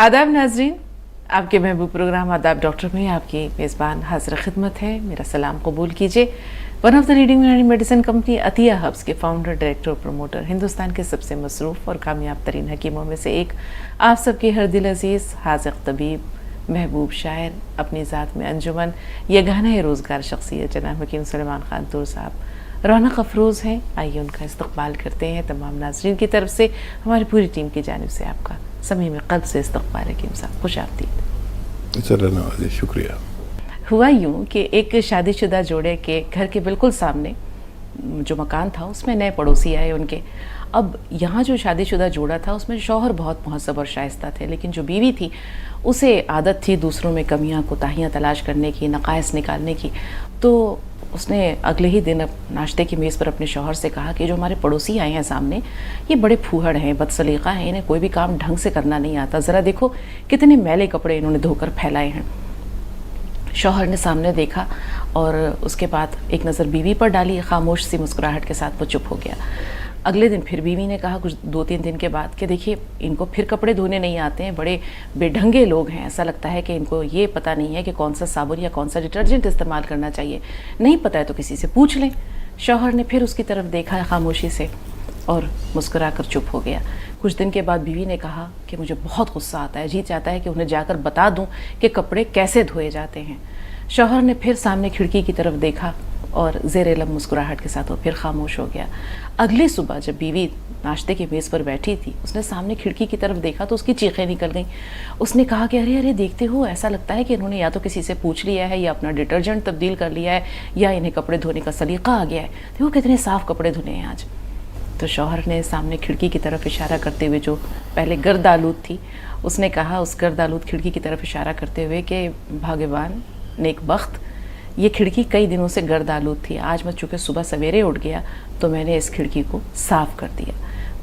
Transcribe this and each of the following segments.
आदाब नाजरीन, आपके महबूब प्रोग्राम आदाब डॉक्टर में आपकी मेज़बान हाजिर खिदमत है। मेरा सलाम कबूल कीजिए। One of the leading medicine company Atiya herbs के फाउंडर, डायरेक्टर और प्रमोटर, हिंदुस्तान के सबसे मसरूफ़ और कामयाब तरीन हकीमों में से एक, आप सबके हर दिल अजीज़, हाज़िक़ तबीब, महबूब शायर, अपनी ज़ात में अंजुमन, यगाना रोज़गार शख्सियत जनाब हकीम सुलेमान खान तूर साहब रौनक अफरोज़ हैं। आइए उनका इस्तक़बाल करते हैं। तमाम नाज़रीन की तरफ से, हमारी पूरी टीम की जानिब से आपका समीम क़ल्ब से इस्तक़बाल है। हकीम साहब खुश आमदीद। शुक्रिया। हुआ यूँ कि एक शादीशुदा जोड़े के घर के बिल्कुल सामने जो मकान था उसमें नए पड़ोसी आए उनके। अब यहाँ जो शादीशुदा जोड़ा था उसमें शौहर बहुत महज़्ज़ब और शाइस्ता थे, लेकिन जो बीवी थी उसे आदत थी दूसरों में कमियाँ कोताहियाँ तलाश करने की, नक़ाइस निकालने की। तो उसने अगले ही दिन नाश्ते की मेज़ पर अपने शौहर से कहा कि जो हमारे पड़ोसी आए हैं सामने, ये बड़े फूहड़ हैं, बदसलीक़ा हैं, इन्हें कोई भी काम ढंग से करना नहीं आता। ज़रा देखो कितने मैले कपड़े इन्होंने धोकर फैलाए हैं। शौहर ने सामने देखा और उसके बाद एक नज़र बीवी पर डाली। खामोश सी मुस्कुराहट के साथ वो चुप हो गया। अगले दिन फिर बीवी ने कहा कुछ 2-3 दिन के बाद कि देखिए इनको फिर कपड़े धोने नहीं आते हैं, बड़े बेढंगे लोग हैं, ऐसा लगता है कि इनको ये पता नहीं है कि कौन सा साबुन या कौन सा डिटर्जेंट इस्तेमाल करना चाहिए, नहीं पता है तो किसी से पूछ लें। शौहर ने फिर उसकी तरफ देखा खामोशी से और मुस्कुरा कर चुप हो गया। कुछ दिन के बाद बीवी ने कहा कि मुझे बहुत गुस्सा आता है, जी चाहता है कि उन्हें जाकर बता दूं कि कपड़े कैसे धोए जाते हैं। शौहर ने फिर सामने खिड़की की तरफ देखा और ज़ेरे लब मुस्कुराहट के साथ वो फिर खामोश हो गया। अगली सुबह जब बीवी नाश्ते की मेज़ पर बैठी थी, उसने सामने खिड़की की तरफ देखा तो उसकी चीखें निकल गईं। उसने कहा कि अरे अरे देखते हो, ऐसा लगता है कि इन्होंने या तो किसी से पूछ लिया है या अपना डिटर्जेंट तब्दील कर लिया है या इन्हें कपड़े धोने का सलीका आ गया है। देखो कितने साफ़ कपड़े धुने हैं आज। तो शौहर ने सामने खिड़की की तरफ इशारा करते हुए, जो पहले गर्द आलूद थी, उसने कहा उस गर्द आलूद खिड़की की तरफ इशारा करते हुए कि भाग्यवान, नेक बख्त, ये खिड़की कई दिनों से गर्द आलूद थी, आज मैं चूँकि सुबह सवेरे उठ गया तो मैंने इस खिड़की को साफ़ कर दिया।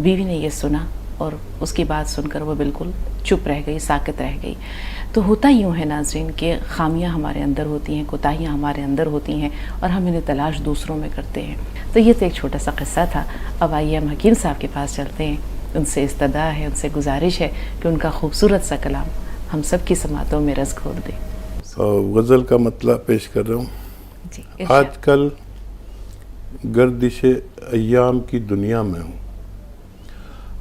बीवी ने ये सुना और उसकी बात सुनकर वो बिल्कुल चुप रह गई, साकित रह गई। तो होता यूँ है नाज़रीन कि खामियां हमारे अंदर होती हैं, कोताहियां हमारे अंदर होती हैं और हम इन्हें तलाश दूसरों में करते हैं। तो ये तो एक छोटा सा किस्सा था। अब आइए हम हकीम साहब के पास चलते हैं। उनसे इस्तदा है, उनसे गुजारिश है कि उनका खूबसूरत सा कलाम हम सब की समातों में रस घोल दें। गज़ल का मतलब पेश कर रहा हूँ। आजकल गर्दिश अय्याम की दुनिया में हूँ,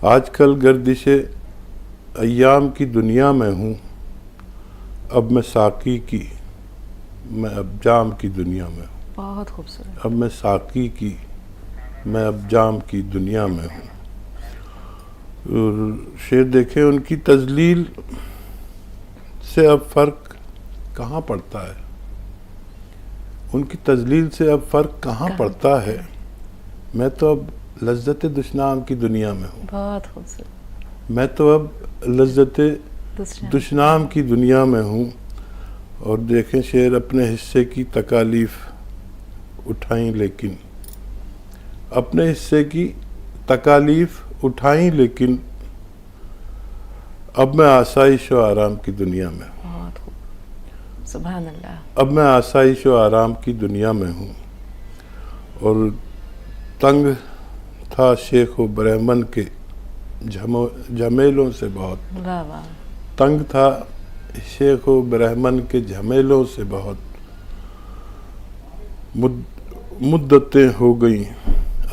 आजकल गर्दिश अय्याम की दुनिया में हूँ। अब मैं साकी की, मैं अब जाम की दुनिया में हूँ। बहुत खूबसूरत। अब मैं साकी की, मैं अब जाम की दुनिया में हूँ। शेर देखें, उनकी तजलील से अब फ़र्क कहाँ पड़ता है, उनकी तजलील से अब फ़र्क कहाँ पड़ता है। मैं तो अब लज्जत दुश्नाम की दुनिया में हूँ। बहुत खूबसूरत। मैं तो अब लज्जत दुश्नाम की दुनिया में हूँ। और देखें शेर, अपने हिस्से की तकालीफ उठाई लेकिन, अपने हिस्से की तकालीफ उठाई लेकिन, अब मैं आसाइश व आराम की दुनिया में हूँ। सुभान अल्लाह। अब मैं आसाइश व आराम की दुनिया में हूँ। और तंग था शेख व ब्रह्मन के झमेलों से बहुत, वाह वाह। तंग था शेख व ब्रह्मन के झमेलों से बहुत, मुद्दतें हो गई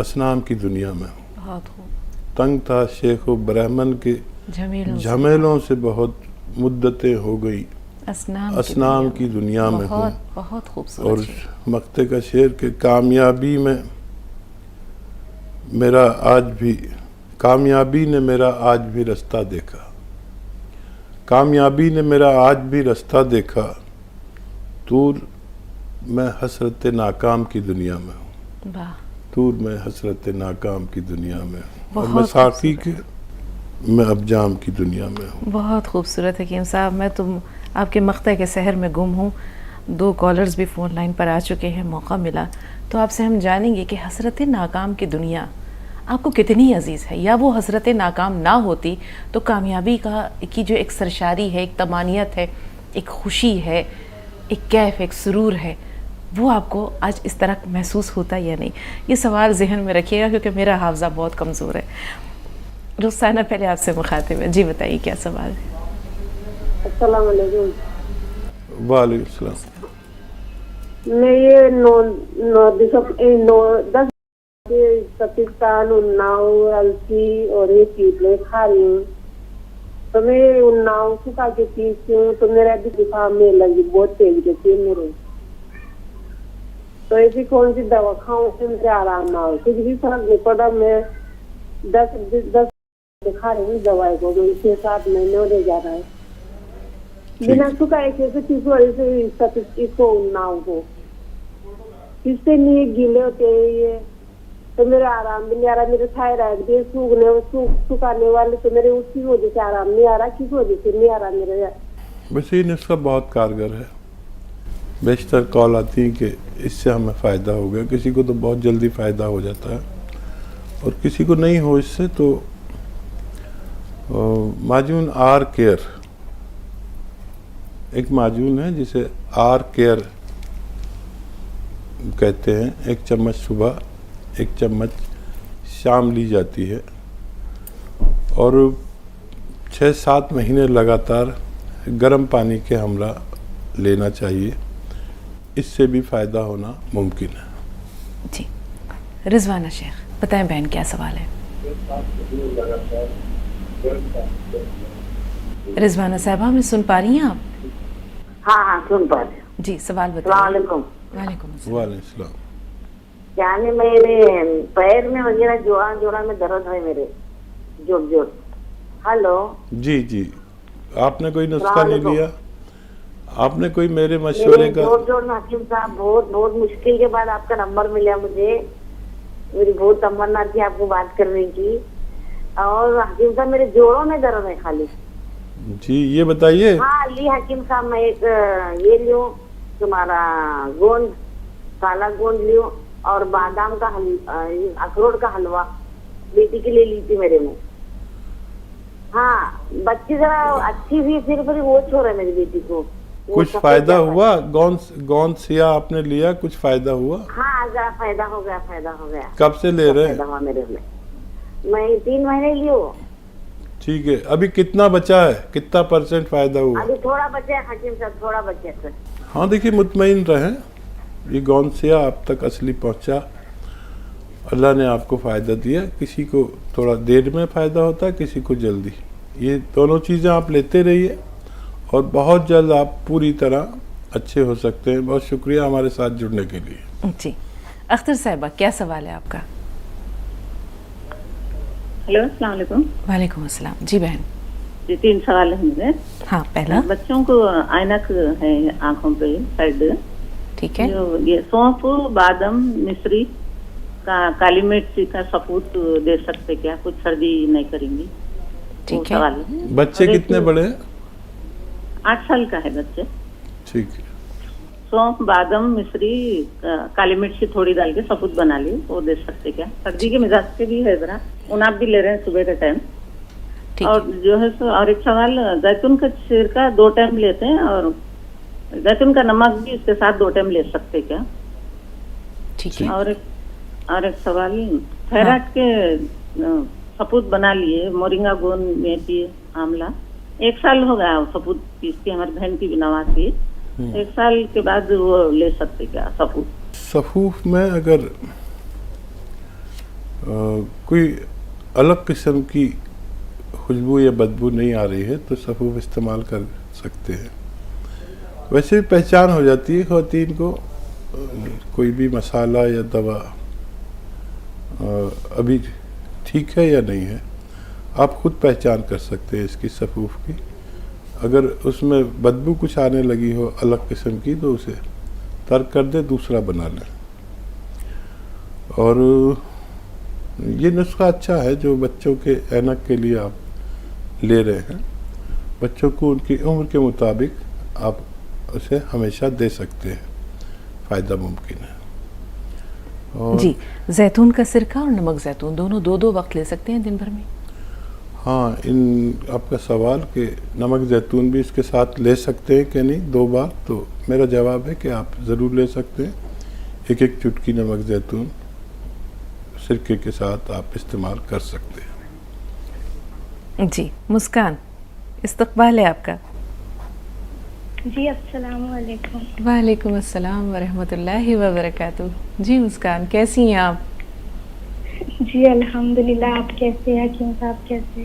असनाम की दुनिया में हूँ। बहुत खूब। तंग था शेख व ब्रह्मन के झमेलों से बहुत, मुद्दतें हो गई असनाम की दुनिया में हूँ। बहुत खूबसूरत। और मक्ते का शेर के कामयाबी में मेरा आज भी, कामयाबी ने मेरा आज भी रास्ता देखा, कामयाबी ने मेरा आज भी रास्ता देखा। तूर मैं हसरत नाकाम की दुनिया में हूँ। तूर मैं हसरत नाकाम की दुनिया में हूँ। और मैं साकी के, मैं अब जाम की दुनिया में हूँ। बहुत खूबसूरत हकीम साहब। मैं तुम आपके मक्ते के शहर में गुम हूँ। 2 कॉलर्स भी फ़ोन लाइन पर आ चुके हैं, मौका मिला तो आपसे हम जानेंगे कि हसरत नाकाम की दुनिया आपको कितनी अजीज़ है, या वो हसरत नाकाम ना होती तो कामयाबी की जो एक सरशारी है, एक तमानियत है, एक खुशी है, एक कैफ, एक सुरूर है, वो आपको आज इस तरह महसूस होता या नहीं। ये सवाल जहन में रखिएगा क्योंकि मेरा हाफ़ज़ा बहुत कमज़ोर है। रुखसाना पहले आपसे मुखातिब है, जी बताइए क्या सवाल है। अस्सलाम वालेकुम। वालेकुम सलाम। मैं ये 10 पाकिस्तान, उन्नाव, अलसी और ये कीटले खा रही हूँ। तो मैं उन्नाव सुखा के पीती हूँ तो मेरा भी जुकाम में लगी बहुत तेज रहती है मेरे। तो ऐसी कौन सी दवा खाऊं कि मुझे आराम ना हो? कुछ भी फर्क नहीं पड़ा। मैं 10 खा रही हूँ दवाई को, 6-7 महीने हो जा रहा है बिना सुखाए के। इसको उन्नाव को इससे नहीं गीले होते हैं ये, तो मेरा आराम भी नहीं आ रहा। मेरे थायराइड भी सुखाने वाले, तो मेरे उसकी वजह से आराम नहीं आ रहा। किस वजह से नहीं आ रहा मेरे? वैसे ये नुस्खा बहुत कारगर है। बेशतर कॉल आती है कि इससे हमें फ़ायदा हो गया। किसी को तो बहुत जल्दी फ़ायदा हो जाता है और किसी को नहीं हो इससे। तो माजून आर केयर, एक माजून है जिसे आर केयर कहते हैं। 1 चम्मच सुबह, 1 चम्मच शाम ली जाती है और 6-7 महीने लगातार गर्म पानी के हमरा लेना चाहिए। इससे भी फ़ायदा होना मुमकिन है। जी, रिजवाना शेख बताएं बहन क्या सवाल है? रिजवाना साहबा हमें सुन पा रही हैं आप? हाँ सुन पा रही हूँ। जी, सवाल बताइए। वालेकुम। वालेकुम अस्सलाम। वालेकुम सलाम। यानी मेरे पैर में वगैरह जोड़ा में दर्द है मेरे, जोर। हेलो जी जी, आपने कोई नुस्खा नहीं वालेकुम। लिया? आपने कोई मेरे मशवरे का? जोर में हकीम साहब, बहुत मुश्किल के बाद आपका नंबर मिला मुझे। मेरी बहुत तमन्ना थी आपको बात करने की। और हकीम साहब मेरे जोड़ों में दर्द है खाली। जी, ये बताइए। हाँ ली हकीम साहब, मैं एक ये लियो तुम्हारा गोंद, काला गोंद लियो और बादाम का अखरोट का हलवा बेटी के लिए ली थी मेरे में। हाँ बच्ची जरा अच्छी भी, फिर वो छोड़ है मेरी बेटी को। कुछ फायदा हुआ? गोंद सिया आपने लिया, कुछ फायदा हुआ? हाँ जरा फायदा हो गया। कब से ले रहे हैं? फायदा हुआ मेरे में, मैं 3 महीने लियो। ठीक है, अभी कितना बचा है? कितना % फायदा हुआ? अभी थोड़ा बचे है हकीम साहब, थोड़ा बचे है। हाँ देखिए, मुतमईन रहें, ये गौन सिया आप तक असली पहुंचा। अल्लाह ने आपको फ़ायदा दिया। किसी को थोड़ा देर में फ़ायदा होता है, किसी को जल्दी। ये दोनों चीज़ें आप लेते रहिए और बहुत जल्द आप पूरी तरह अच्छे हो सकते हैं। बहुत शुक्रिया हमारे साथ जुड़ने के लिए। जी, अख्तर साहिबा क्या सवाल है आपका? हेलो अस्सलाम वालेकुम। वालेकुम अस्सलाम। जी बहन। जी 3 सवाल है मेरे। हाँ, पहला बच्चों को ऐनक है आंखों पे साइड, ठीक है। जो ये सौंफ, बादाम, मिश्री का, काली मिर्च का सपूत दे सकते क्या? कुछ सर्दी नहीं करेंगी? ठीक है। सवाल है। बच्चे कितने बड़े हैं? 8 साल का है बच्चे। ठीक है। सौंफ, बादाम, मिश्री, काली मिर्ची थोड़ी डाल के सपूत बना ली, वो दे सकते क्या? सर्दी के मिजाज से भी है जरा। उनाप भी ले रहे हैं सुबह के टाइम। ठीक और जो है सो, और एक सवाल, जैतून का छिलका 2 टाइम लेते हैं और जैतून का नमक भी इसके साथ 2 टाइम ले सकते क्या? ठीक है। और एक सवाल, थायराइड के सपूत बना लिए, मोरिंगा, गोंद, मेथी, आंवला। 1 साल हो गया सपूत पीस के, हमारी बहन की भी नवा थी। 1 साल के बाद वो ले सकते क्या सपूत? सफूफ में अगर कोई अलग किस्म की खुशबू या बदबू नहीं आ रही है तो सफूफ इस्तेमाल कर सकते हैं। वैसे भी पहचान हो जाती है ख़वातीन को, कोई भी मसाला या दवा अभी ठीक है या नहीं है। आप खुद पहचान कर सकते हैं इसकी सफूफ की। अगर उसमें बदबू कुछ आने लगी हो अलग किस्म की तो उसे तर्क कर दे, दूसरा बना लें। और ये नुस्खा अच्छा है जो बच्चों के ऐनक के लिए आप ले रहे हैं। बच्चों को उनकी उम्र के मुताबिक आप उसे हमेशा दे सकते हैं, फ़ायदा मुमकिन है। और जी, जैतून का सिरका और नमक जैतून दोनों 2-2 वक्त ले सकते हैं दिन भर में? हाँ, इन आपका सवाल कि नमक जैतून भी इसके साथ ले सकते हैं कि नहीं 2 बार, तो मेरा जवाब है कि आप ज़रूर ले सकते हैं। 1-1 चुटकी नमक जैतून सिरके के साथ आप इस्तेमाल कर सकते हैं। जी, मुस्कान इस्तकबाल है आपका। جی السلام علیکم. وعلیکم السلام ورحمۃ اللہ وبرکاتہ. جی مسکان کیسی ہیں آپ؟ جی الحمدللہ. آپ کیسے ہیں حکیم صاحب؟ کیسے؟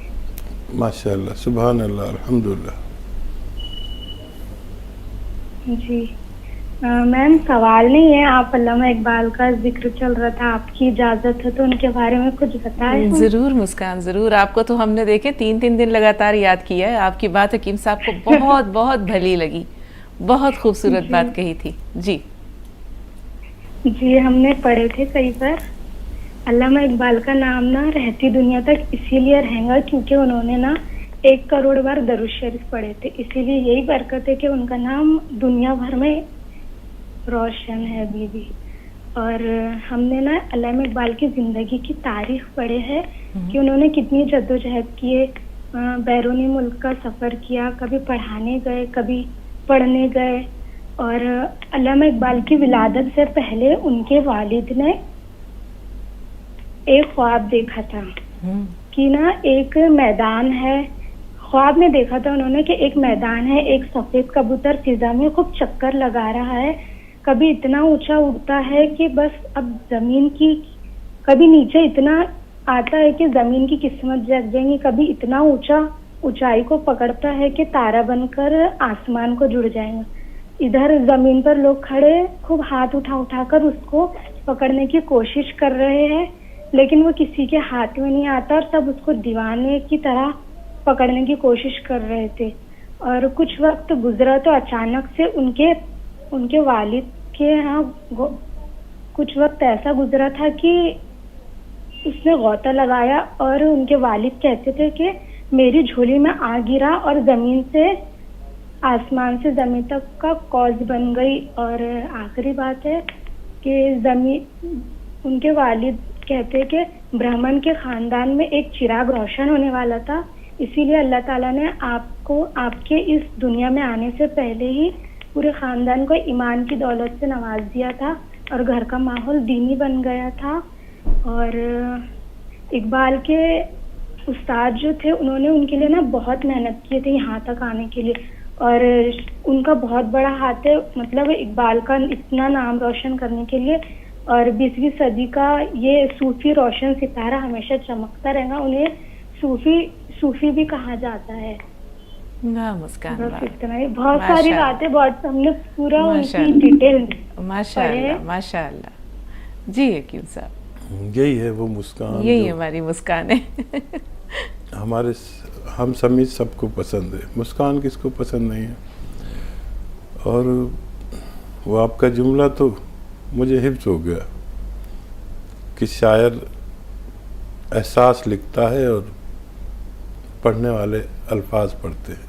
ماشاء اللہ سبحان اللہ الحمدللہ. جی میم سوال نہیں ہے. آپ علامہ اقبال کا ذکر چل رہا تھا, آپ کی اجازت ہے تو ان کے بارے میں کچھ بتائیں. ضرور مسکان ضرور. آپ کو تو ہم نے دیکھے 3 دن لگاتار یاد کیا ہے. آپ کی بات حکیم صاحب کو بہت بہت بھلی لگی, بہت خوبصورت بات کہی تھی. جی جی ہم نے پڑھے تھے کئی بار. علامہ اقبال کا نام نا رہتی دنیا تک اسی لیے رہیں گا کیونکہ انہوں نے نا 1 کروڑ بار درود شریف پڑھے تھے, اسی لیے یہی برکت ہے کہ ان کا نام دنیا بھر میں روشن ہے ابھی بھی. اور ہم نے نا علامہ اقبال کی زندگی کی تاریخ پڑھے ہے کہ انہوں نے کتنی جدوجہد کیے, بیرونی ملک کا سفر کیا, کبھی پڑھانے گئے کبھی پڑھنے گئے. اور علامہ اقبال کی ولادت سے پہلے ان کے والد نے ایک خواب دیکھا تھا کہ نا ایک میدان ہے. خواب میں دیکھا تھا انہوں نے کہ ایک میدان ہے, ایک سفید کبوتر فضا میں خوب چکر لگا رہا ہے, کبھی اتنا اونچا اڑتا ہے کہ بس اب زمین کی, کبھی نیچے اتنا آتا ہے کہ زمین کی قسمت جگ جائیں گی, کبھی اتنا اونچائی کو پکڑتا ہے کہ تارا بن کر آسمان کو جڑ جائیں گا. ادھر زمین پر لوگ کھڑے خوب ہاتھ اٹھا کر اس کو پکڑنے کی کوشش کر رہے ہیں, لیکن وہ کسی کے ہاتھ میں نہیں آتا اور سب اس کو دیوانے کی طرح پکڑنے کی کوشش کر رہے تھے. اور کچھ وقت گزرا تو اچانک سے ان کے والد کے ہاں کچھ وقت ایسا گزرا تھا کہ اس نے غوطہ لگایا اور ان کے والد کہتے تھے کہ میری جھولی میں آ گرا اور زمین سے آسمان سے زمین تک کا کوز بن گئی. اور آخری بات ہے کہ ان کے والد کہتے کہ برہمن کے خاندان میں ایک چراغ روشن ہونے والا تھا, اسی لیے اللہ تعالیٰ نے آپ کے اس دنیا میں آنے سے پہلے ہی پورے خاندان کو ایمان کی دولت سے نواز دیا تھا اور گھر کا ماحول دینی بن گیا تھا. اور اقبال کے استاد جو تھے انہوں نے ان کے لیے نا بہت محنت کی تھی یہاں تک آنے کے لیے, اور ان کا بہت بڑا ہاتھ ہے مطلب اقبال کا اتنا نام روشن کرنے کے لیے. اور 20ویں صدی کا یہ صوفی روشن ستارہ ہمیشہ چمکتا رہے گا. انہیں صوفی بھی کہا جاتا ہے. مسکان بس اتنا ہی, بہت ساری باتیں, بہت ہم نے پورا ان کی ڈیٹیل. ماشاء اللہ ماشاء اللہ. جی حکیم صاحب یہی ہے وہ مسکان, یہی ہماری مسکان ہے. ہم سمیت سب کو پسند ہے. مسکان کس کو پسند نہیں ہے؟ اور وہ آپ کا جملہ تو مجھے حفظ ہو گیا کہ شاعر احساس لکھتا ہے اور پڑھنے والے الفاظ پڑھتے ہیں.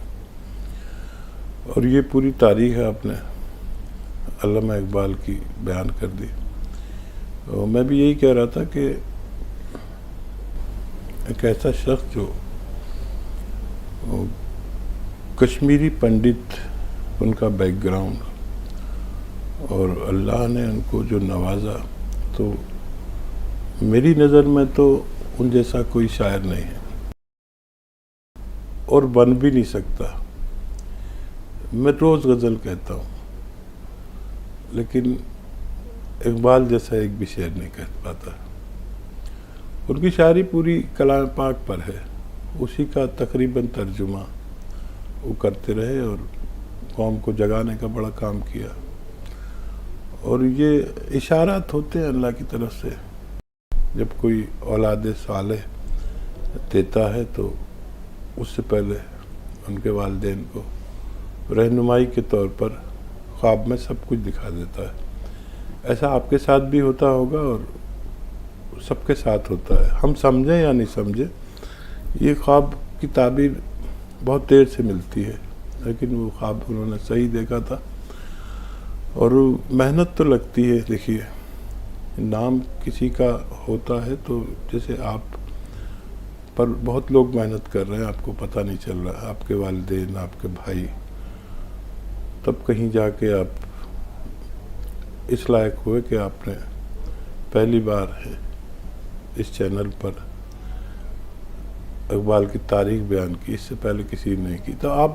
اور یہ پوری تاریخ آپ نے علامہ اقبال کی بیان کر دی. میں بھی یہی کہہ رہا تھا کہ ایک ایسا شخص جو کشمیری پنڈت ان کا بیک گراؤنڈ, اور اللہ نے ان کو جو نوازا, تو میری نظر میں تو ان جیسا کوئی شاعر نہیں ہے اور بن بھی نہیں سکتا. میں روز غزل کہتا ہوں لیکن اقبال جیسا ایک بھی شعر نہیں کہہ پاتا. ان کی شاعری پوری کلام پاک پر ہے, اسی کا تقریباً ترجمہ وہ کرتے رہے اور قوم کو جگانے کا بڑا کام کیا. اور یہ اشارات ہوتے ہیں اللہ کی طرف سے, جب کوئی اولاد صالح دیتا ہے تو اس سے پہلے ان کے والدین کو رہنمائی کے طور پر خواب میں سب کچھ دکھا دیتا ہے. ایسا آپ کے ساتھ بھی ہوتا ہوگا اور سب کے ساتھ ہوتا ہے. ہم سمجھیں یا نہیں سمجھیں, یہ خواب کی تعبیر بہت دیر سے ملتی ہے, لیکن وہ خواب انہوں نے صحیح دیکھا تھا. اور محنت تو لگتی ہے. دیکھیے نام کسی کا ہوتا ہے تو جیسے آپ پر بہت لوگ محنت کر رہے ہیں, آپ کو پتہ نہیں چل رہا, آپ کے والدین, آپ کے بھائی, تب کہیں جا کے آپ اس لائق ہوئے کہ آپ نے پہلی بار اس چینل پر اقبال کی تاریخ بیان کی, اس سے پہلے کسی نے نہیں کی. تو آپ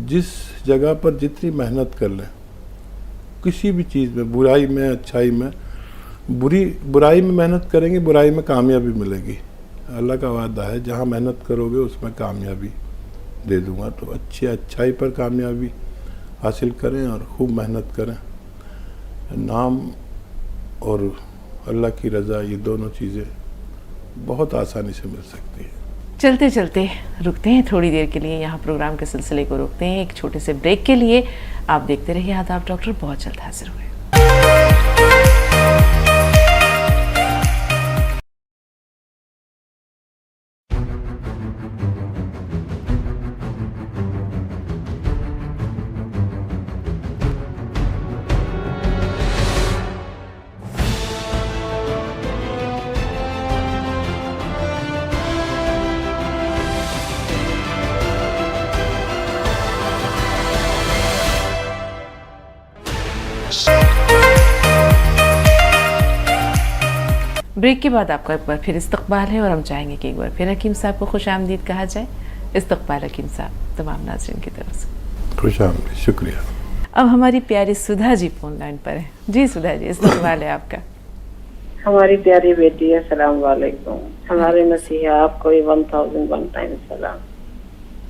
جس جگہ پر جتنی محنت کر لیں کسی بھی چیز میں، برائی میں اچھائی میں، برائی میں محنت کریں گے برائی میں کامیابی ملے گی. اللہ کا وعدہ ہے جہاں محنت کرو گے اس میں کامیابی دے دوں گا. تو اچھائی پر کامیابی حاصل کریں اور خوب محنت کریں. نام اور اللہ کی رضا یہ دونوں چیزیں بہت آسانی سے مل سکتی ہیں. چلتے چلتے رکتے ہیں تھوڑی دیر کے لیے، یہاں پروگرام کے سلسلے کو روکتے ہیں ایک چھوٹے سے بریک کے لیے. آپ دیکھتے رہیے آداب ڈاکٹر، بہت جلد حاضر ہوئے. بریک کے بعد آپ کا ایک بار پھر استقبال ہے اور ہم چاہیں گے کہ ایک بار پھر حکیم صاحب کو خوش آمدید کہا جائے. استقبال حکیم صاحب تمام ناظرین کی طرف سے. خوش آمدید، شکریہ. اب ہماری پیاری سدھا جی فون لائن پر ہیں. جی سدھا جی، استقبال ہے آپ کا. ہماری پیاری بیٹی ہے، السلام علیکم. ہمارے مسیحا آپ کو 1001 ٹائم سلام.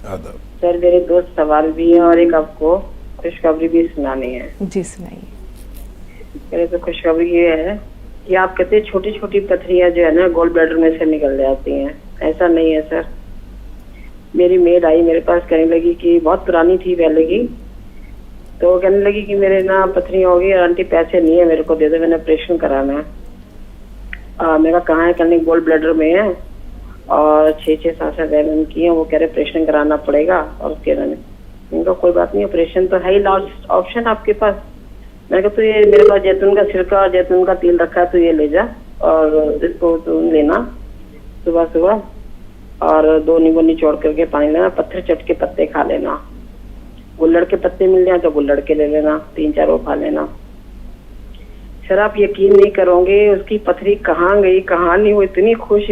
آداب. سر میرے 2 سوال بھی ہیں اور ایک آپ کو خوشخبری بھی سنانی ہے. جی سنائیے. میرے تو خوشخبری یہ ہے کہ آپ کہتے ہیں چھوٹی چھوٹی پتھریاں جو ہے نا گول بلیڈر میں سے نکل جاتی ہیں. ایسا نہیں ہے سر. میری میڈ آئی میرے پاس، کہنے لگی کہ بہت پرانی تھی پہلے کی، تو وہ کہنے لگی کہ میرے نا پتھریاں ہوگی اور آنٹی پیسے نہیں ہے میرے کو دے دو، میں نے آپریشن کرانا ہے. میں کہا کہاں ہے؟ کہنے گول بلیڈر میں ہے اور 6-7 mm کی ہیں. وہ کہہ رہے آپریشن کرانا پڑے گا. اور اس کے ان کا کوئی بات نہیں، آپریشن تو ہے ہی لاسٹ آپشن آپ کے پاس. میں نے کہا تو یہ میرے پاس جیتون کا سرکہ اور جیتون کا تیل رکھا ہے تو یہ لے جا اور اس کو تو لینا صبح صبح، اور 2 نیمبو نچوڑ کر کے پانی لینا. پتھر چٹ کے پتے کھا لینا. گلڑ کے پتے مل جائیں تو گلڑ کے لے لینا، 3-4 وہ کھا لینا. سر آپ یقین نہیں کرو گے اس کی پتھری کہاں گئی کہاں نہیں. وہ اتنی خوش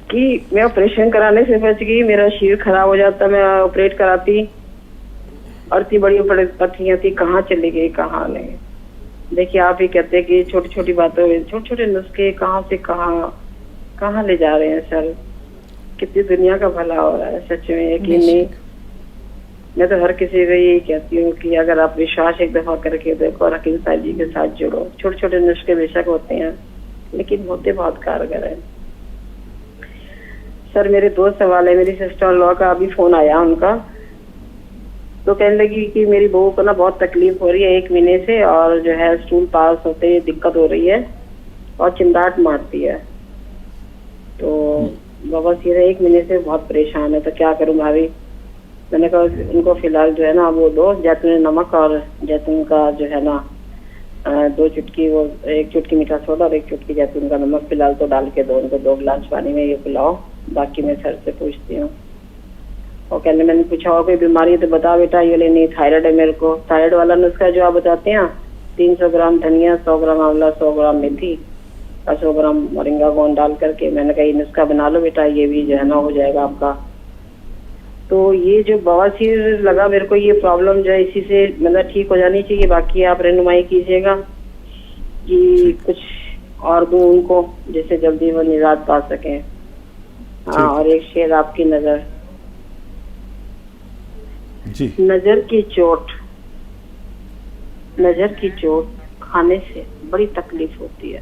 کہ میں آپریشن کرانے سے بچ گئی. میرا شیر خراب ہو جاتا، میں آپریٹ کراتی، اور اتنی بڑی پتھریاں تھی کہاں چلی گئی کہاں نہیں. دیکھیے آپ ہی کہتے کہ چھوٹی چھوٹی باتوں میں چھوٹے چھوٹے نسخے کہاں سے کہاں لے جا رہے ہیں سر. کتنی دنیا کا بھلا ہو رہا ہے سچ میں، یقین نہیں. میں تو ہر کسی کو یہی کہتی ہوں کہ اگر آپ وشواس ایک دفعہ کر کے دیکھو اور حکیم صاحب جی کے ساتھ جڑو. چھوٹے چھوٹے نسخے بے شک ہوتے ہیں لیکن ہوتے بہت کارگر ہیں. سر میرے 2 سوال ہے. میری سسٹر ان لا کا ابھی فون آیا ان کا، تو کہنے لگی کہ میری بہو کو نا بہت تکلیف ہو رہی ہے 1 مہینے سے، اور جو ہے اسٹول پاس ہوتے دقت ہو رہی ہے اور چمداٹ مارتی ہے. تو بابا سیدھا 1 مہینے سے بہت پریشان ہے. تو کیا کروں بھابھی؟ میں نے کہا ان کو فی الحال جو ہے نا وہ دو جیتون نمک اور جیتون کا جو ہے نا 2 چٹکی، وہ 1 چٹکی میٹھا سوڈا اور 1 چٹکی جیتون کا نمک فی الحال تو ڈال کے دو ان کو 2 گلاس پانی میں یہ پلاؤ. باقی میں سر سے پوچھتی ہوں. اور کہنے میں نے پوچھا ہو کوئی بیماری ہے تو بتا بیٹا. یہ نہیں تھائرائڈ ہے میرے کو. تھائرائڈ والا نسخہ جو آپ بتاتے ہیں 300 گرام دھنیا، 100 گرام آملہ، 100 گرام میتھی اور 100 گرام مورنگا گون ڈال کر کے میں نے کہا یہ نسخہ بنا لو بیٹا، یہ بھی جو ہے نا ہو جائے گا آپ کا. تو یہ جو بواسیر لگا میرے کو، یہ پرابلم جو ہے اسی سے مطلب ٹھیک ہو جانی چاہیے. باقی آپ رہنمائی کیجیے گا کہ کچھ اور دوں ان کو جس سے جلدی وہ نجات پا سکیں. ہاں اور ایک شعر آپ کی نظر جی. نظر کی چوٹ کھانے سے بڑی تکلیف ہوتی ہے،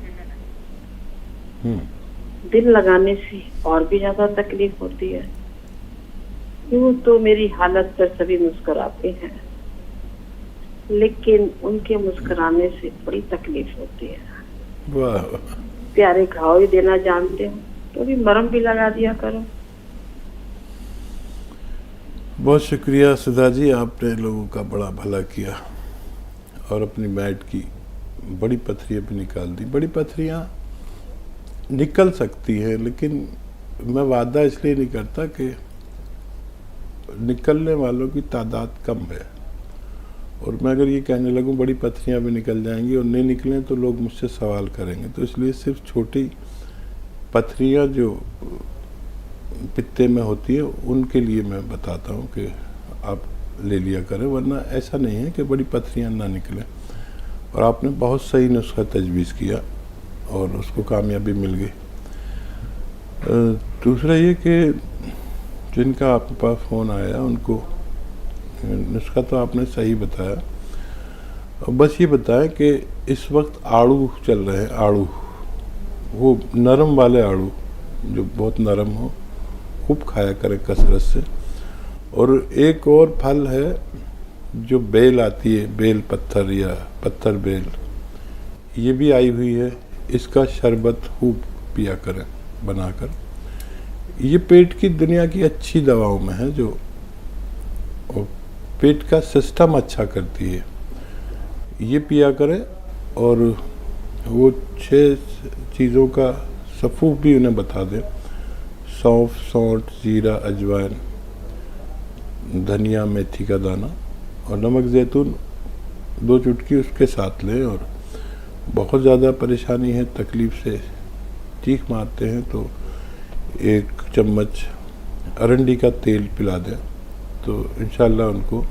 دل لگانے سے اور بھی زیادہ تکلیف ہوتی ہے. یوں تو میری حالت پر سبھی مسکراتے ہیں لیکن ان کے مسکرانے سے بڑی تکلیف ہوتی ہے. واہ. پیارے گھاؤ ہی دینا جانتے ہو تو بھی مرہم بھی لگا دیا کرو. بہت شکریہ سدھا جی، آپ نے لوگوں کا بڑا بھلا کیا اور اپنی میٹ کی بڑی پتھریاں بھی نکال دی. بڑی پتھریاں نکل سکتی ہیں لیکن میں وعدہ اس لیے نہیں کرتا کہ نکلنے والوں کی تعداد کم ہے. اور میں اگر یہ کہنے لگوں بڑی پتھریاں بھی نکل جائیں گی اور نہیں نکلیں تو لوگ مجھ سے سوال کریں گے. تو اس لیے صرف چھوٹی پتھریاں جو पित्ते में होती है उनके लिए मैं बताता हूँ कि आप ले लिया करें, वरना ऐसा नहीं है कि बड़ी पथरियाँ ना निकलें। और आपने बहुत सही नुस्खा तजवीज़ किया और उसको कामयाबी मिल गई। दूसरा ये कि जिनका आपके पास फ़ोन आया उनको नुस्खा तो आपने सही बताया, और बस ये बताएं कि इस वक्त आड़ू चल रहे हैं, आड़ू, वो नरम वाले आड़ू जो बहुत नरम हो, खूब खाया करें कसरत से। और एक और फल है जो बेल आती है, बेल पत्थर या पत्थर बेल, ये भी आई हुई है, इसका शरबत खूब पिया करें बनाकर। ये पेट की दुनिया की अच्छी दवाओं में है, जो पेट का सिस्टम अच्छा करती है, ये पिया करें। और वो 6 चीज़ों का सफ़ूफ भी उन्हें बता दें, सौंफ, सौंठ, जीरा, अजवाइन, धनिया, मेथी का दाना और नमक ज़ैतून 2 चुटकी उसके साथ लें। और बहुत ज़्यादा परेशानी है, तकलीफ़ से चीख मारते हैं, तो 1 चम्मच अरंडी का तेल पिला दें, तो इंशाल्लाह उनको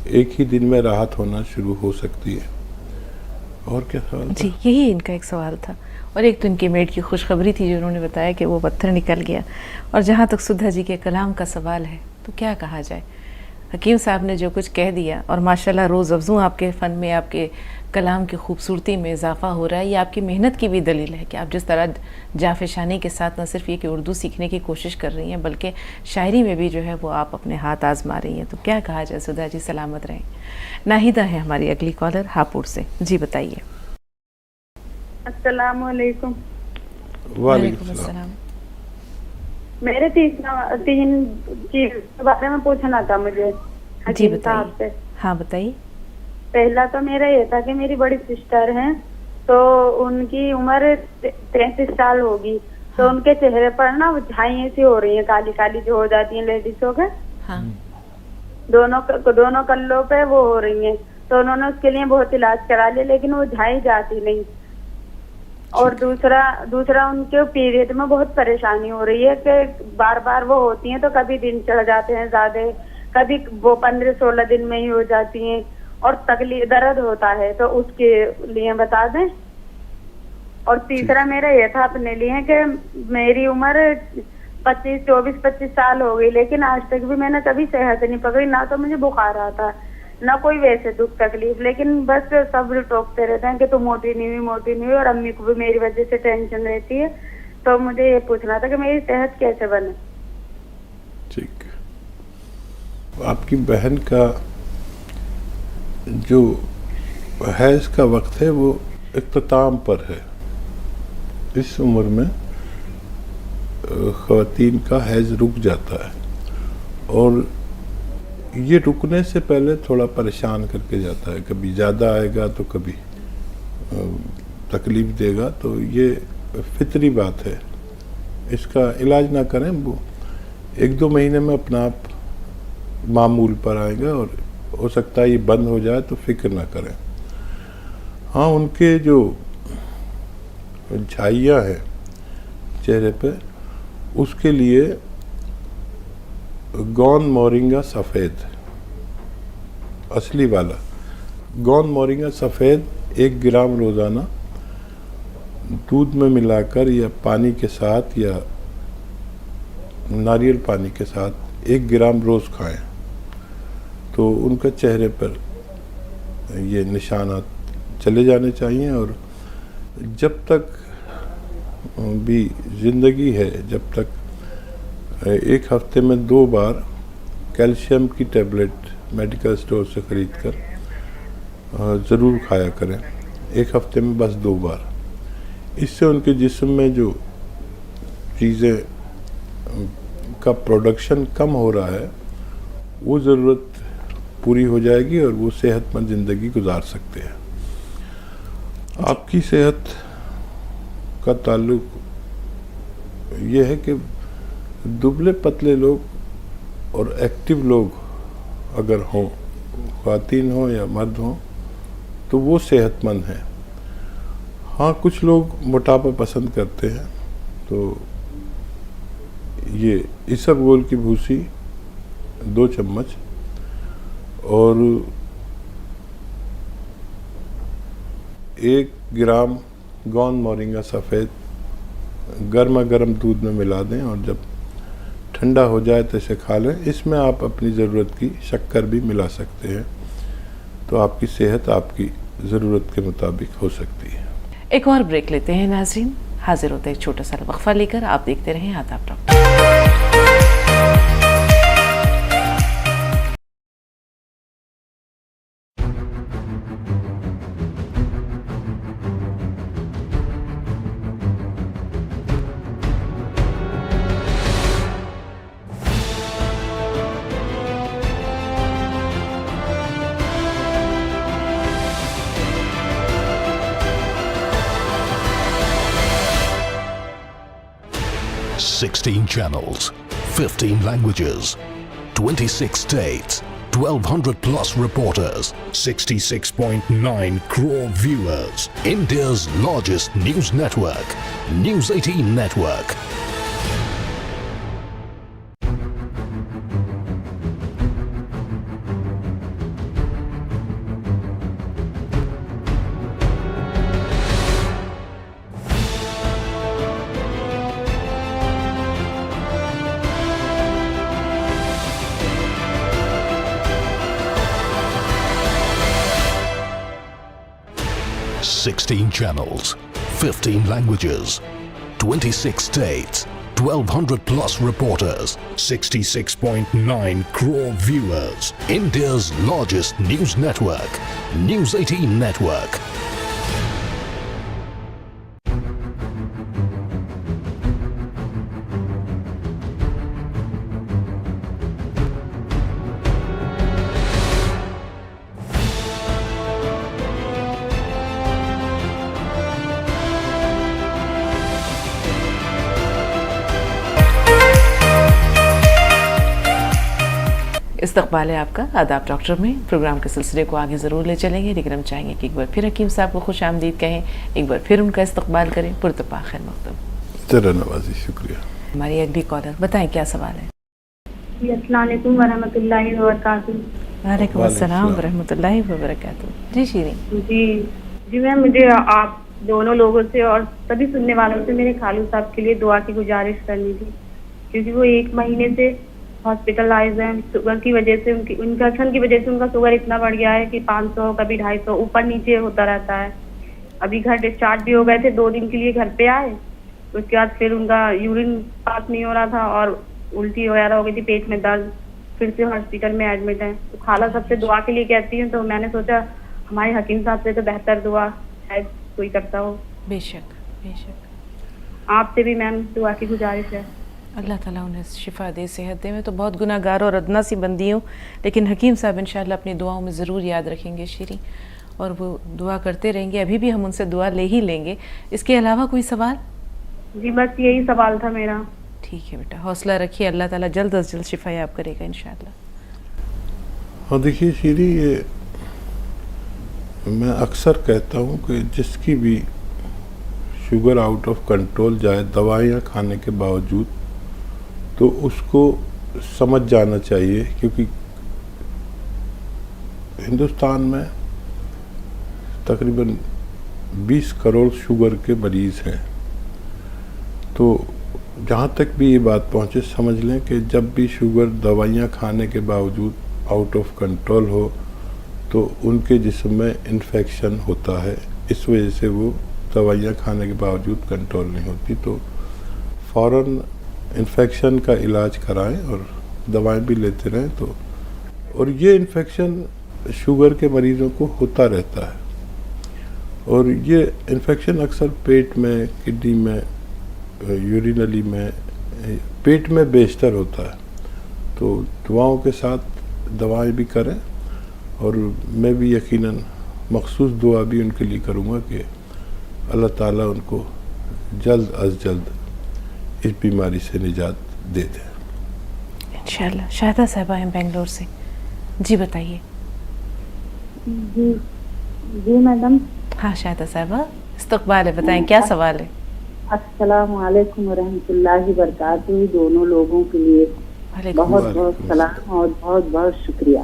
एक ही दिन में राहत होना शुरू हो सकती है। और क्या सवाल जी, यही इनका एक सवाल था। और एक तो इनकी मेड की खुशखबरी थी जो उन्होंने बताया कि वो पत्थर निकल गया। और जहाँ तक सुधा जी के कलाम का सवाल है तो क्या कहा जाए, हकीम साहब ने जो कुछ कह दिया, और माशाल्लाह रोज़ अफ़ज़ू आपके फ़न में, आपके कलाम की खूबसूरती में इजाफ़ा हो रहा है। ये आपकी मेहनत की भी दलील है कि आप जिस तरह जाफिशानी के साथ न सिर्फ ये कि उर्दू सीखने की कोशिश कर रही हैं, बल्कि शायरी में भी जो है वो आप अपने हाथ आजमा रही हैं। तो क्या कहा जाए सुधा जी, सलामत रहें। नाहिदा है हमारी अगली कॉलर हापुड़ से, जी बताइए। अस्सलाम वालेकुम। वालेकुम अस्सलाम। मेरे 3 चीज के बारे में पूछना था मुझे जी हकीम साहब से। बताइए। हाँ बताइए। पहला तो मेरा ये था कि मेरी बड़ी सिस्टर हैं, तो उनकी उम्र 33 साल होगी, तो उनके चेहरे पर ना झाइयाँ सी हो रही हैं, काली काली जो हो जाती हैं लेडीजों के, हाँ दोनों कल्लों पे वो हो रही हैं। तो उन्होंने उसके लिए बहुत इलाज करा लिया, लेकिन वो झाई जाती नहीं। और दूसरा उनके पीरियड में बहुत परेशानी हो रही है कि बार बार वो होती हैं, तो कभी दिन चढ़ जाते हैं ज्यादा, कभी वो 15-16 दिन में ही हो जाती हैं, और तकलीफ दर्द होता है, तो उसके लिए बता दें। और तीसरा मेरा ये था अपने लिए कि मेरी उम्र 24-25 साल हो गई, लेकिन आज तक भी मैंने कभी सेहत नहीं पकड़ी, ना तो मुझे बुखार आता, ना कोई वैसे दुख तकलीफ, लेकिन बस सब टोकते रहते हैं कि तू मोटी नहीं हुई, और अम्मी को भी मेरी वजह से टेंशन रहती है। तो मुझे ये पूछना था कि मेरी सेहत कैसे बने। ठीक, आपकी बहन का जो हैज़ का वक्त है वो इख्तिताम पर है। इस उम्र में ख़वातीन का हैज़ रुक जाता है, और ये रुकने से पहले थोड़ा परेशान करके जाता है, कभी ज़्यादा आएगा तो कभी तकलीफ़ देगा, तो ये फितरी बात है। इसका इलाज ना करें, वो 1-2 महीने में अपना आप मामूल पर आएगा, और हो सकता है ये बंद हो जाए, तो फिक्र ना करें। हाँ, उनके जो झाइयाँ हैं चेहरे पे, उसके लिए गौन मोरिंगा सफ़ेद, असली वाला गौन मोरिंगा सफ़ेद 1 ग्राम रोज़ाना दूध में मिलाकर या पानी के साथ या नारियल पानी के साथ 1 ग्राम रोज़ खाएं, तो उनका चेहरे पर ये निशानात चले जाने चाहिए। और जब तक भी ज़िंदगी है, जब तक 1 हफ्ते में 2 बार कैल्शियम की टैबलेट मेडिकल स्टोर से ख़रीद कर ज़रूर खाया करें, 1 हफ्ते में बस 2 बार। इससे उनके जिस्म में जो चीज़ें का प्रोडक्शन कम हो रहा है, वो ज़रूरत पूरी हो जाएगी, और वो सेहतमंद ज़िंदगी गुजार सकते हैं। आपकी सेहत का ताल्लुक ये है कि दुबले पतले लोग और एक्टिव लोग अगर हों, ख़वातीन हों या मर्द हों, तो वो सेहतमंद हैं। हाँ, कुछ लोग मोटापा पसंद करते हैं, तो یہ اسبگول کی بھوسی 2 چمچ اور 1 گرام گوند مورنگا سفید گرما گرم دودھ میں ملا دیں اور جب ٹھنڈا ہو جائے تو اسے کھا لیں. اس میں آپ اپنی ضرورت کی شکر بھی ملا سکتے ہیں, تو آپ کی صحت آپ کی ضرورت کے مطابق ہو سکتی ہے. ایک اور بریک لیتے ہیں ناظرین, حاضر ہوتے ہیں ایک چھوٹا سا وقفہ لے کر. آپ دیکھتے رہیں آداب doctor. Sixteen channels, 15 languages, 26 states, 1,200 plus reporters, 66.9 crore viewers. India's largest news network, News 18 Network. Sixteen channels, 15 languages, 26 states, 1,200 plus reporters, 66.9 crore viewers. India's largest news network, News 18 Network. استقبال ہے آپ کا آداب ڈاکٹر میں. پروگرام کے سلسلے کو آگے ضرور لے چلیں گے, لیکن ہم چاہیں گے کہ ایک بار پھر حکیم صاحب کو خوش آمدید کہیں, ایک بار پھر ان کا استقبال کریں. پرتپا خیر مقدم. ذرا نوازی, شکریہ. ہماری اگلی کالر, بتائیں کیا سوال ہے. جی السلام علیکم ورحمۃ اللہ وبرکاتہ. وعلیکم السلام ورحمۃ اللہ وبرکاتہ. جی شیرین. جی میم, مجھے آپ دونوں لوگوں سے اور سبھی سننے والوں سے میرے خالو صاحب کے لیے دعا کی گزارش کرنی تھی, کیونکہ وہ 1 مہینے سے ہاسپٹلائز ہیں. شوگر کی وجہ سے, ان کی انفیکشن کی وجہ سے ان کا شوگر اتنا بڑھ گیا ہے کہ 500 کبھی 250 اوپر نیچے ہوتا رہتا ہے. ابھی گھر ڈسچارج بھی ہو گئے تھے, 2 دن کے لیے گھر پہ آئے, اس کے بعد پھر ان کا یورین پاس نہیں ہو رہا تھا اور الٹی وغیرہ ہو گئی تھی, پیٹ میں درد, پھر سے ہاسپٹل میں ایڈمٹ ہیں. تو خالہ سب سے دعا کے لیے کہتی ہیں, تو میں نے سوچا ہمارے حکیم صاحب سے تو بہتر دعا شاید کوئی کرتا ہو. بے شک بے شک. آپ سے بھی میم دعا کی گزارش ہے. اللہ تعالیٰ انہیں شفا دے, صحت دے. میں تو بہت گناہ گار اور ادنا سی بندی ہوں, لیکن حکیم صاحب انشاءاللہ اپنی دعاؤں میں ضرور یاد رکھیں گے شیریں, اور وہ دعا کرتے رہیں گے. ابھی بھی ہم ان سے دعا لے ہی لیں گے. اس کے علاوہ کوئی سوال؟ جی بس یہی سوال تھا میرا. ٹھیک ہے بیٹا, حوصلہ رکھیے, اللہ تعالیٰ جلد از جلد شفا یاب کرے گا انشاءاللہ. ہاں دیکھیے شیریں, یہ میں اکثر کہتا ہوں کہ جس کی بھی شوگر آؤٹ آف کنٹرول جائے دوائیاں کھانے کے باوجود, تو اس کو سمجھ جانا چاہیے, کیونکہ ہندوستان میں تقریباً 20 کروڑ شوگر کے مریض ہیں. تو جہاں تک بھی یہ بات پہنچے, سمجھ لیں کہ جب بھی شوگر دوائیاں کھانے کے باوجود آؤٹ آف کنٹرول ہو تو ان کے جسم میں انفیکشن ہوتا ہے. اس وجہ سے وہ دوائیاں کھانے کے باوجود کنٹرول نہیں ہوتی. تو فوراً انفیکشن کا علاج کرائیں اور دوائیں بھی لیتے رہیں. تو اور یہ انفیکشن شوگر کے مریضوں کو ہوتا رہتا ہے, اور یہ انفیکشن اکثر پیٹ میں, کڈنی میں, یورینلی میں, پیٹ میں بیشتر ہوتا ہے. تو دعاؤں کے ساتھ دوائیں بھی کریں, اور میں بھی یقیناً مخصوص دعا بھی ان کے لیے کروں گا کہ اللہ تعالیٰ ان کو جلد از جلد اس بیماری سے نجات دے دیں انشاءاللہ. شاہدہ صاحبہ ہیں بنگلور سے. جی بتائیے. جی میڈم. ہاں شاہدہ صاحبہ, استقبال ہے, بتائیں کیا سوال ہے. السلام علیکم ورحمۃ اللہ وبرکاتہ. دونوں لوگوں کے لیے بہت بہت سلام اور بہت بہت شکریہ.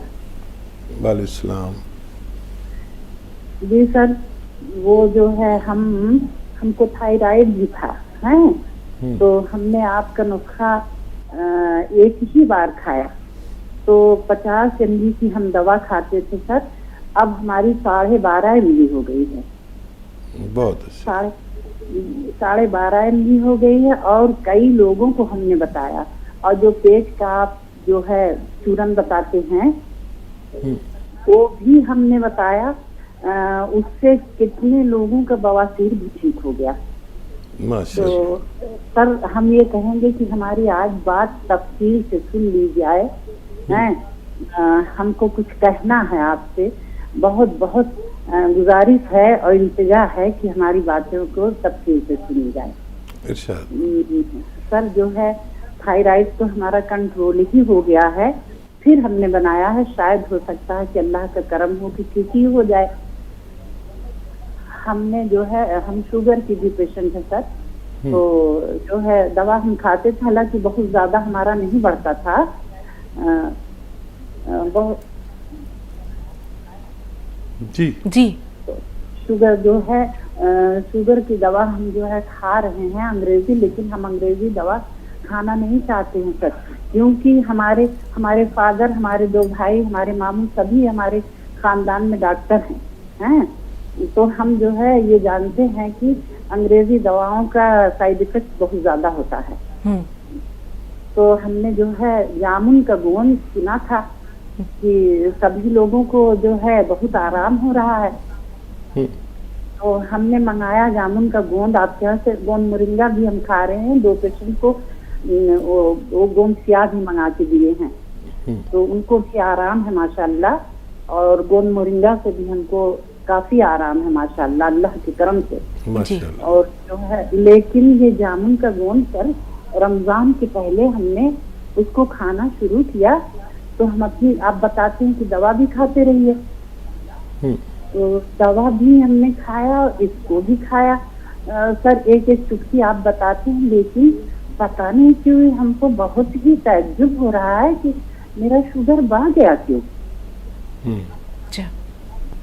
وعلیکم السلام. جی سر, وہ جو ہے ہم کو تھائرائڈ بھی تھا ہیں, تو ہم نے آپ کا نسخہ ایک ہی بار کھایا, تو 50 mg کی ہم دوا کھاتے تھے سر, اب ہماری 12.5 mg ہو گئی ہے. بہت اچھا. 12.5 mg ہو گئی ہے. اور کئی لوگوں کو ہم نے بتایا, اور جو پیٹ کا آپ جو ہے چورن بتاتے ہیں وہ بھی ہم نے بتایا, اس سے کتنے لوگوں کا بواسیر بھی ٹھیک ہو گیا. تو سر ہم یہ کہیں گے کہ ہماری آج بات تفصیل سے سن لی جائے. ہم کو کچھ کہنا ہے آپ سے, بہت بہت گزارش ہے اور التجا ہے کہ ہماری باتوں کو تفصیل سے سنی جائے. سر جو ہے تھائرائڈ تو ہمارا کنٹرول ہی ہو گیا ہے, پھر ہم نے بنایا ہے, شاید ہو سکتا ہے کہ اللہ کا کرم ہو کہ ٹھیک ہی ہو جائے. ہم نے جو ہے, ہم شوگر کی بھی پیشنٹ ہے سر, تو جو ہے دوا ہم کھاتے تھے, حالانکہ بہت زیادہ ہمارا نہیں بڑھتا تھا, بہت جی شوگر جو ہے, شوگر کی دوا ہم جو ہے کھا رہے ہیں انگریزی, لیکن ہم انگریزی دوا کھانا نہیں چاہتے ہیں سر, کیونکہ ہمارے فادر, ہمارے 2 بھائی, ہمارے ماموں سبھی ہمارے خاندان میں ڈاکٹر ہیں, تو ہم جو ہے یہ جانتے ہیں کہ انگریزی دواؤں کا سائیڈ افیکٹ بہت زیادہ ہوتا ہے. تو ہم نے جو ہے جامن کا گوند سنا تھا کہ سبھی لوگوں کو جو ہے بہت آرام ہو رہا ہے, تو ہم نے منگایا جامن کا گوند آپ کے یہاں سے. گوند مورنگا بھی ہم کھا رہے ہیں, 2 پیشنٹ کو وہ گوند سیاہ بھی منگا کے دیے ہیں, تو ان کو بھی آرام ہے ماشاءاللہ, اور گوند مورنگا سے بھی ہم کو کافی آرام ہے ماشاءاللہ اللہ کے کرم سے. اور جو ہے لیکن یہ جامن کا گوند پر رمضان کے پہلے ہم نے اس کو کھانا شروع کیا, تو ہم اپنی, آپ بتاتے ہیں کہ دوا بھی کھاتے رہیے, تو دوا بھی ہم نے کھایا, اس کو بھی کھایا. سر ایک چٹکی آپ بتاتے ہیں, لیکن پتہ نہیں کیوں ہم کو بہت ہی تعجب ہو رہا ہے کہ میرا شوگر بڑھ گیا کیوں.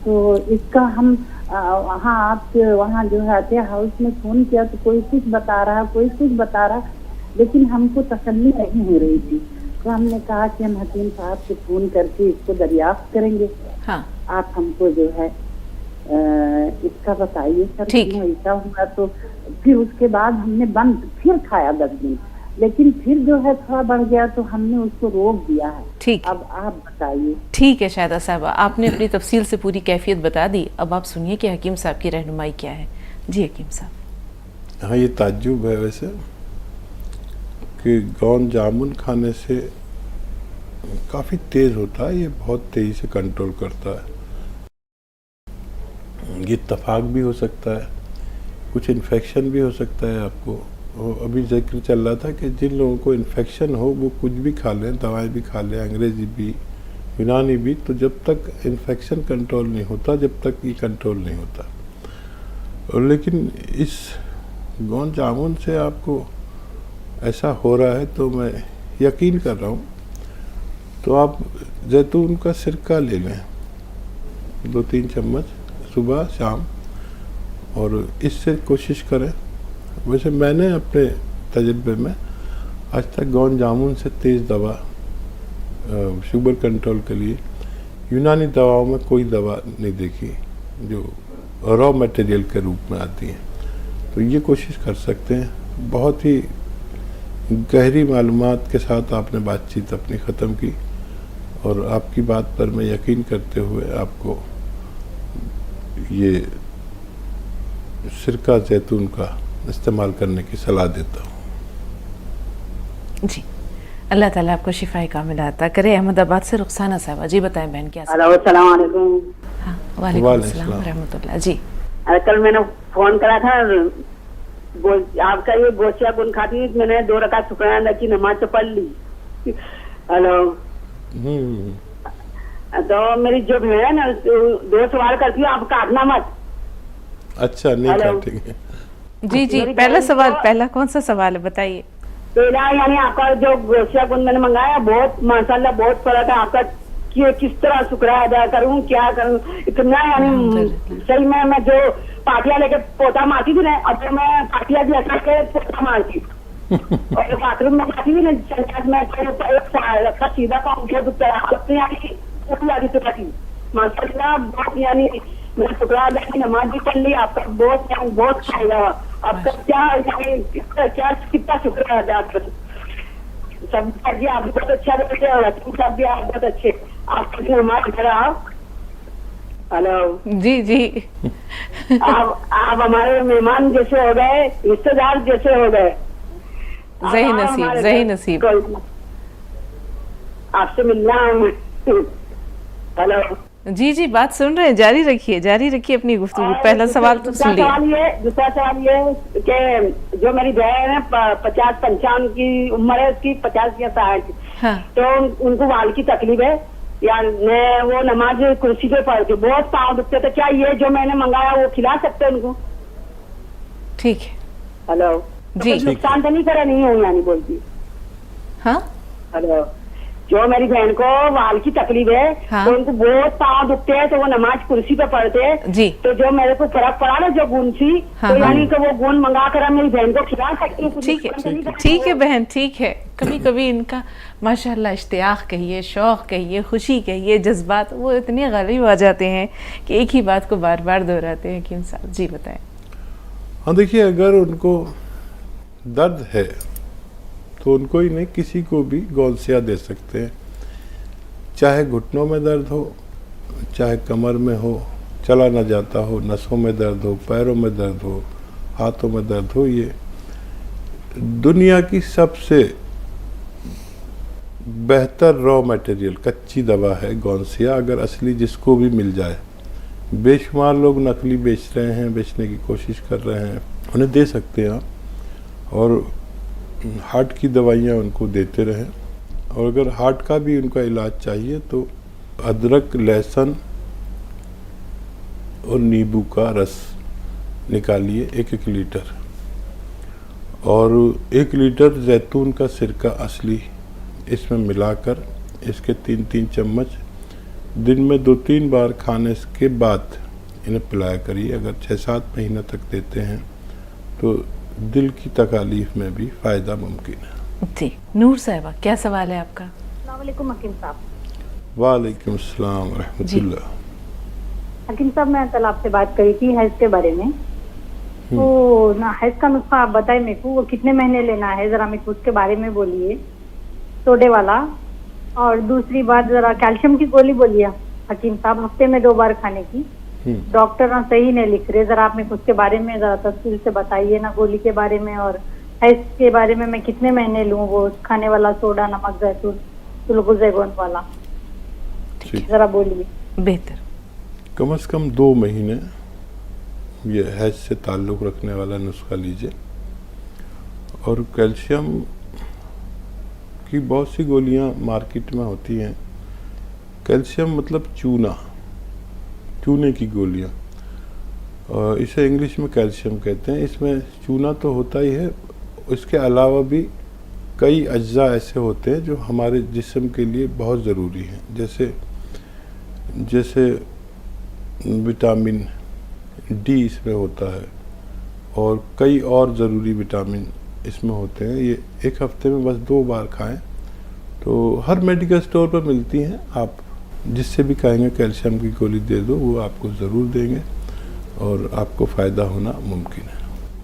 تو اس کا ہم وہاں آپ کے وہاں جو ہے عطیہ ہاؤس میں فون کیا, تو کوئی کچھ بتا رہا, کوئی کچھ بتا رہا, لیکن ہم کو تسلی نہیں ہو رہی تھی. تو ہم نے کہا کہ ہم حکیم صاحب سے فون کر کے اس کو دریافت کریں گے. آپ ہم کو جو ہے اس کا بتائیے سر, ایسا ہوا. تو پھر اس کے بعد ہم نے بند پھر کھایا 10 دن, لیکن پھر جو ہے تھوڑا بڑھ گیا, تو ہم نے اس کو روک دیا ہے. ٹھیک, اب آپ بتائیے. ٹھیک ہے شاہدہ صاحبہ, آپ نے اپنی تفصیل سے پوری کیفیت بتا دی. اب آپ سنیے کہ حکیم صاحب کی رہنمائی کیا ہے. جی حکیم صاحب. ہاں, یہ تعجب ہے ویسے کہ گوند جامن کھانے سے کافی تیز ہوتا ہے, یہ بہت تیزی سے کنٹرول کرتا ہے. یہ اتفاق بھی ہو سکتا ہے, کچھ انفیکشن بھی ہو سکتا ہے آپ کو. ابھی ذکر چل رہا تھا کہ جن لوگوں کو انفیکشن ہو وہ کچھ بھی کھا لیں, دوائیں بھی کھا لیں, انگریزی بھی یونانی بھی, تو جب تک انفیکشن کنٹرول نہیں ہوتا, جب تک یہ کنٹرول نہیں ہوتا. اور لیکن اس گوند جامن سے آپ کو ایسا ہو رہا ہے تو میں یقین کر رہا ہوں. تو آپ زیتون کا سرکہ لے لیں 2-3 چمچ صبح شام, اور اس سے کوشش کریں. ویسے میں نے اپنے تجربے میں آج تک گوند جامن سے تیز دوا شوگر کنٹرول کے لیے یونانی دواؤں میں کوئی دوا نہیں دیکھی جو را میٹیریل کے روپ میں آتی ہیں. تو یہ کوشش کر سکتے ہیں. بہت ہی گہری معلومات کے ساتھ آپ نے بات چیت اپنی ختم کی, اور آپ کی بات پر میں یقین کرتے ہوئے آپ کو یہ سرکہ زیتون کا استعمال کرنے کی صلاح دیتا ہوں. جی, اللہ تعالیٰ آپ کو شفا کاملہ عطا کرے. احمد آباد سے رخسانہ صاحبہ, جی بتائیں بہن کیا. السلام علیکم. ہاں, وعلیکم السلام ورحمۃ اللہ. جی کل میں نے فون کرا تھا, آپ کا یہ گوشیا گن کھاتی, میں نے 2 رکعت شکرانے کی نماز تو پڑھ لی. ہلو, تو میری جو بھی ہے نا 2 سوال کرتی ہوں, آپ کاٹنا مت. اچھا, نہیں کاٹیں گے. جی جی پہلا سوال، پہلا کون سا سوال ہے بتائیے؟ پہلا یعنی آپ کا جو گوشیا گند میں نے منگایا بہت ماشاءاللہ بہت فرق ہے آپ کا، کہ کس طرح شکریہ ادا کروں کیا کروں اتنا یعنی صحیح میں جو پاٹیا لے کے پوتا مارتی تھی نا اب میں پاٹیا بھی اچھا کے پوتا مارتی اور باتھ روم میں جاتی تھی نا میں ایک رکھا سیدھا کام کیا ماشاءاللہ بہت یعنی میں شکریہ ادا کی نماز بھی پڑھ لی آپ کا بہت یعنی بہت فائدہ ہوا آپ کا کیا یعنی کتنا شکریہ ادا کروں سب جی آپ بہت اچھا رہتے اور صاحب بھی آپ بہت اچھے آپ کی نماز پڑھا ہلو جی جی آپ ہمارے مہمان جیسے ہو گئے رشتے دار جیسے ہو گئے صحیح نصیب صحیح نصیب آپ سے ملنا ہلو جی جی بات سن رہے ہیں، جاری رکھیے اپنی گفتگو. پہلا سوال تو سن لیے. دوسرا سوال یہ کہ جو میری بہن ہے 50-55 کی عمر ہے اس کی 50 یا 60 تو ان کو وال کی تکلیف ہے یعنی وہ نماز کرسی پہ پڑھتی بہت پاؤں دکھتے تو کیا یہ جو میں نے منگایا وہ کھلا سکتے ان کو؟ ٹھیک ہے. ہلو جی نقصان تو نہیں کرا نہیں ہوں یعنی بولتی. ہاں ہلو جو میری بہن کو وال کی تکلیف ہے تو ان کو بہت پاؤں دکھتے ہیں تو وہ نماز کرسی پہ پڑھتے ہیں جی تو جو میرے کو فرق پڑا نا جو گون سی تو یعنی کہ وہ گون منگا کر میری بہن کو کھلا سکتی ہوں. ٹھیک ہے بہن ٹھیک ہے. کبھی کبھی ان کا ماشاءاللہ اشتیاق کہیے، شوق کہیے، خوشی کہیے، جذبات وہ اتنے غالب آ جاتے ہیں کہ ایک ہی بات کو بار بار دہراتے ہیں. حکیم صاحب جی بتائیں. ہاں دیکھیے اگر ان کو درد ہے تو ان کو ہی نہیں کسی کو بھی گولسیا دے سکتے ہیں، چاہے گھٹنوں میں درد ہو، چاہے کمر میں ہو، چلا نہ جاتا ہو، نسوں میں درد ہو، پیروں میں درد ہو، ہاتھوں میں درد ہو. یہ دنیا کی سب سے بہتر را میٹیریل کچی دوا ہے گونسیا، اگر اصلی جس کو بھی مل جائے. بے شمار لوگ نقلی بیچ رہے ہیں، بیچنے کی کوشش کر رہے ہیں، انہیں دے سکتے ہیں آپ اور ہارٹ کی دوائیاں ان کو دیتے رہیں. اور اگر ہارٹ کا بھی ان کا علاج چاہیے تو ادرک، لہسن اور نیبو کا رس نکالیے 1 لیٹر اور 1 لیٹر زیتون کا سرکہ اصلی اس میں ملا کر اس کے 3 چمچ دن میں 2-3 بار کھانے کے بعد انہیں پلایا کریے. اگر 6-7 مہینہ تک دیتے ہیں تو دل کی تکالیف میں بھی فائدہ ممکن ہے. جی نور صاحبہ کیا سوال ہے آپ کا؟ السلام علیکم حکیم صاحب. وعلیکم السلام ورحمۃ اللہ. حکیم صاحب میں کل آپ سے بات کری تھی حیض کے بارے میں، تو حیض کا نسخہ آپ بتائیں میرے کو، وہ کتنے مہینے لینا ہے ذرا میرے کو اس کے بارے میں بولیے، سوڈے والا. اور دوسری بات ذرا کیلشیم کی گولی بولیے حکیم صاحب ہفتے میں 2 بار کھانے کی. ڈاکٹر صحیح نہیں لکھ رہے، ذرا آپ میرے کو اس کے بارے میں ذرا تفصیل سے بتائیے نا گولی کے بارے میں. اور حیض کے بارے میں کتنے مہینے لوں وہ کھانے والا سوڈا، نمک، زیتون، گلوکوزیگون والا ذرا بولیے. بہتر. کم از کم 2 مہینے یہ حیض سے تعلق رکھنے والا نسخہ لیجئے. اور کیلشیم کی بہت سی گولیاں مارکیٹ میں ہوتی ہیں. کیلشیم مطلب چونے کی گولیاں، اسے انگلش میں کیلشیم کہتے ہیں. اس میں چونا تو ہوتا ہی ہے، اس کے علاوہ بھی کئی اجزاء ایسے ہوتے ہیں جو ہمارے جسم کے لیے بہت ضروری ہیں، جیسے وٹامن ڈی اس میں ہوتا ہے اور کئی اور ضروری وٹامن اس میں ہوتے ہیں. یہ 1 ہفتے میں بس 2 بار کھائیں تو ہر میڈیکل سٹور پر ملتی ہیں. آپ جس سے بھی کہیں گے کیلشیم کی گولی دے دو وہ آپ کو ضرور دیں گے اور آپ کو فائدہ ہونا ممکن ہے.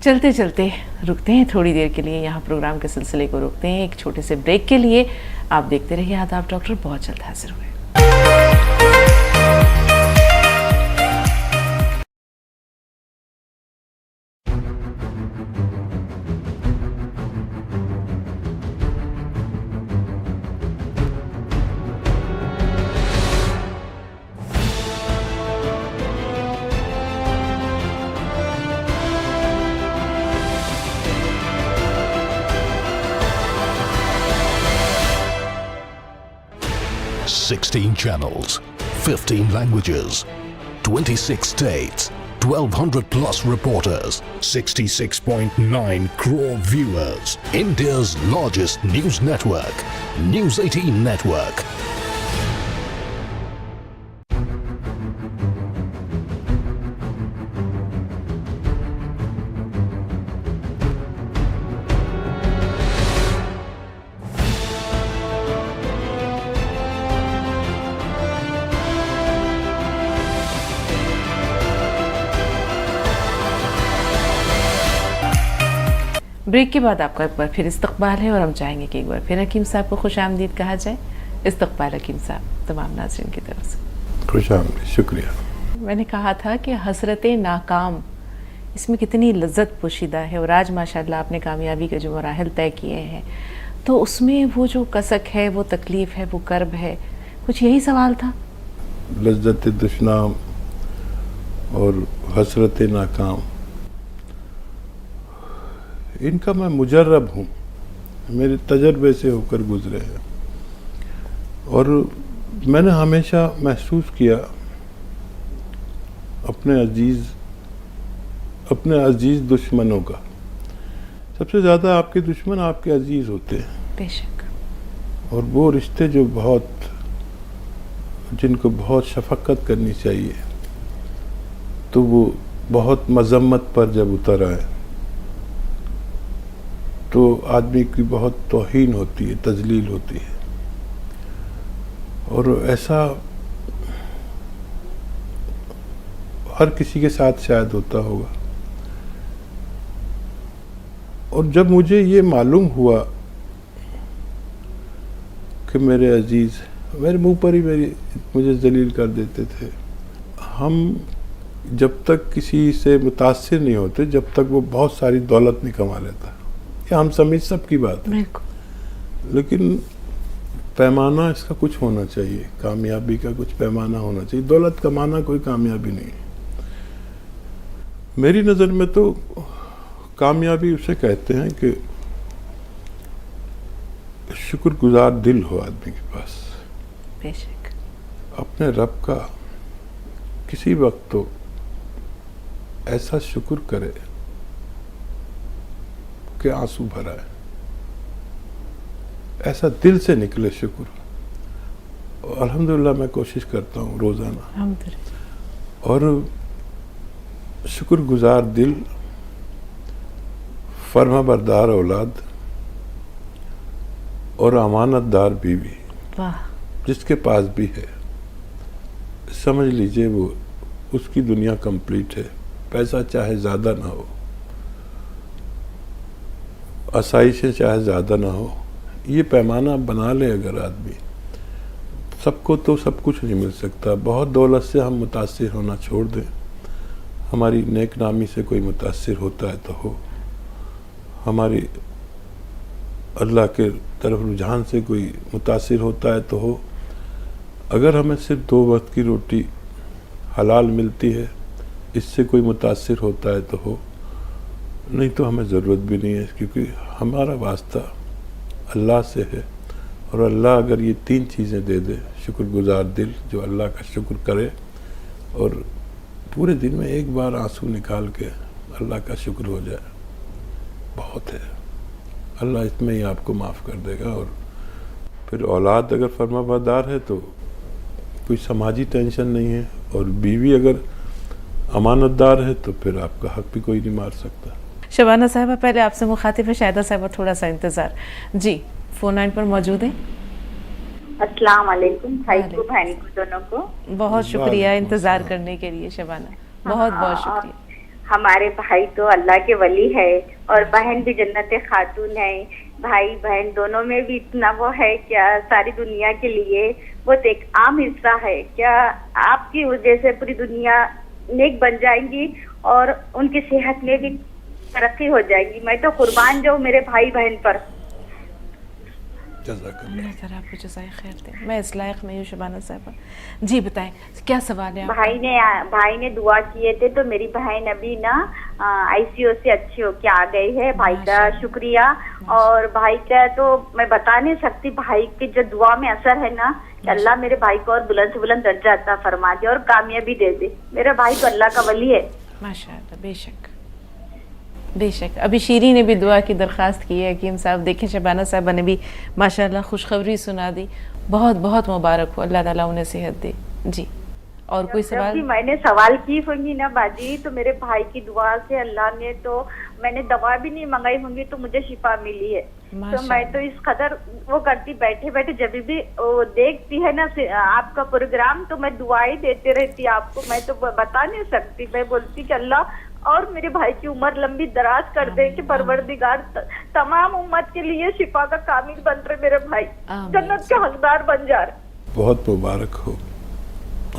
چلتے چلتے رکتے ہیں تھوڑی دیر کے لیے، یہاں پروگرام کے سلسلے کو روکتے ہیں ایک چھوٹے سے بریک کے لیے. آپ دیکھتے رہیے آداب ڈاکٹر بہت جلد حاضر ہوئے. Sixteen channels, 15 languages, 26 states, 1,200 plus reporters, 66.9 crore viewers. India's largest news network, News 18 Network. Break के बाद आपका एक बार फिर इस्तकबाल है और हम चाहेंगे कि एक बार फिर हकीम साहब को खुश आमदीद कहा जाए। इस्तकबाल हकीम साहब तमाम नाज़रीन की तरफ से। खुश आमदीद, शुक्रिया। मैंने कहा था कि हसरत नाकाम, इसमें कितनी लज्जत पोशीदा है, और आज माशाल्लाह आपने कामयाबी के जो मराहल तय किए हैं, तो उसमें वो जो कसक है, वो तकलीफ़ है, वो कर्ब है, कुछ यही सवाल था। लज्जत दुश्नाम और हसरत नाकाम, इनका मैं मुजर्रब हूँ, मेरे तजर्बे से होकर गुजरे हैं। और मैंने हमेशा महसूस किया अपने अजीज़ दुश्मनों का, सबसे ज़्यादा आपके दुश्मन आपके अजीज़ होते हैं बेशक, और वो रिश्ते जो जिनको बहुत शफकत करनी चाहिए, तो वो बहुत मजम्मत पर जब उतर आए तो आदमी की बहुत तौहीन होती है, तजलील होती है। और ऐसा हर किसी के साथ शायद होता होगा। और जब मुझे ये मालूम हुआ कि मेरे अजीज़ मेरे मुंह पर ही मुझे जलील कर देते थे, हम जब तक किसी से मुतासिर नहीं होते, जब तक वो बहुत सारी दौलत नहीं कमा लेता, ये हम समझ सबकी बात है, लेकिन पैमाना इसका कुछ होना चाहिए, कामयाबी का कुछ पैमाना होना चाहिए। दौलत कमाना कोई कामयाबी नहीं है। मेरी नज़र में तो कामयाबी उसे कहते हैं कि शुक्रगुजार दिल हो आदमी के पास, बेशक, अपने रब का किसी वक्त तो ऐसा शुक्र करे कि आंसू भरा है, ऐसा दिल से निकले शुक्र। और अल्हम्दुलिल्लाह मैं कोशिश करता हूँ रोज़ाना, और शुक्रगुजार दिल, फर्माबरदार औलाद और अमानतदार बीवी जिसके पास भी है, समझ लीजिए वो उसकी दुनिया कंप्लीट है। पैसा चाहे ज़्यादा ना हो, आसाइशें चाहे ज़्यादा ना हो, ये पैमाना बना ले अगर आदमी, सबको तो सब कुछ नहीं मिल सकता। बहुत दौलत से हम मुतासिर होना छोड़ दें, हमारी नेक नामी से कोई मुतासिर होता है तो हो, हमारी अल्लाह के तरफ रुझान से कोई मुतासिर होता है तो हो। अगर हमें सिर्फ 2 वक्त की रोटी हलाल मिलती है, इससे कोई मुतासिर होता है तो हो, नहीं तो हमें ज़रूरत भी नहीं है, क्योंकि हमारा वास्ता अल्लाह से है। और अल्लाह अगर ये 3 चीज़ें दे दे, शुक्रगुजार दिल जो अल्लाह का शुक्र करे और पूरे दिन में एक बार आंसू निकाल के अल्लाह का शुक्र हो जाए, बहुत है। अल्लाह इसमें ही आपको माफ़ कर देगा। और फिर औलाद अगर फर्माबरदार है तो कोई समाजी टेंशन नहीं है, और बीवी अगर अमानतदार है तो फिर आपका हक भी कोई नहीं मार सकता। शबाना साहिबा पहले आपसे मुखातिब है, शाहिदा साहिबा थोड़ा सा इंतज़ार। जी, फ़ोन लाइन पर मौजूद हैं। अस्सलाम वालेकुम भाई को, बहन को, दोनों को बहुत शुक्रिया इंतज़ार करने के लिए शबाना, बहुत बहुत शुक्रिया। हमारे भाई तो अल्लाह के वली है और बहन भी जन्नत खातून है। भाई बहन दोनों में भी इतना वो है क्या, सारी दुनिया के लिए वो एक आम हिस्सा है क्या। आपकी वजह से पूरी दुनिया नेक बन जाएंगी और उनकी सेहत में भी तरक्की हो जाएगी। मैं तो कुर्बान जाऊँ मेरे भाई बहन पर। आपको जज़ाए खैर दे, मैं इस लायक नहीं हूँ शबाना साहिबा। जी बताएं क्या सवाल है। भाई ने दुआ किए थे तो मेरी बहन अभी ना आईसीयू से अच्छी होके आ गई है। भाई का शुक्रिया। और भाई का तो मैं बता नहीं सकती, भाई की जो दुआ में असर है ना, अल्लाह मेरे भाई को और बुलंद से बुलंद दर्जा अता फरमा दे और कामयाबी दे दे। मेरा भाई तो अल्लाह का वली है। माशाअल्लाह, बेशक बेशक. अभी शीरी ने भी दुआ की दरख्वास्त की है. हकीम साहब देखें, शबाना साहबा ने भी माशाअल्लाह खुशखबरी सुना दी. बहुत बहुत मुबारक हो, अल्लाह ताला उन्हें सेहत दे. जी, और कोई जब सवाल? भी मैंने सवाल की होंगी ना बाजी, तो मेरे भाई की दुआ से अल्लाह ने, तो मैंने दवा भी नहीं मंगाई होंगी तो मुझे शिफा मिली है. तो मैं तो इस कदर वो करती, बैठे बैठे जब भी वो देखती है ना आपका प्रोग्राम, तो मैं दुआएं देते रहती आपको. मैं तो बता नहीं सकती. मैं बोलती कि अल्लाह और मेरे भाई की उम्र लंबी दराज कर दे, कि परवरदिगार तमाम उम्मत के लिए शिफा का कामिल बन रहे मेरे भाई, जन्नत के हकदार बन जा रहे. बहुत मुबारक हो,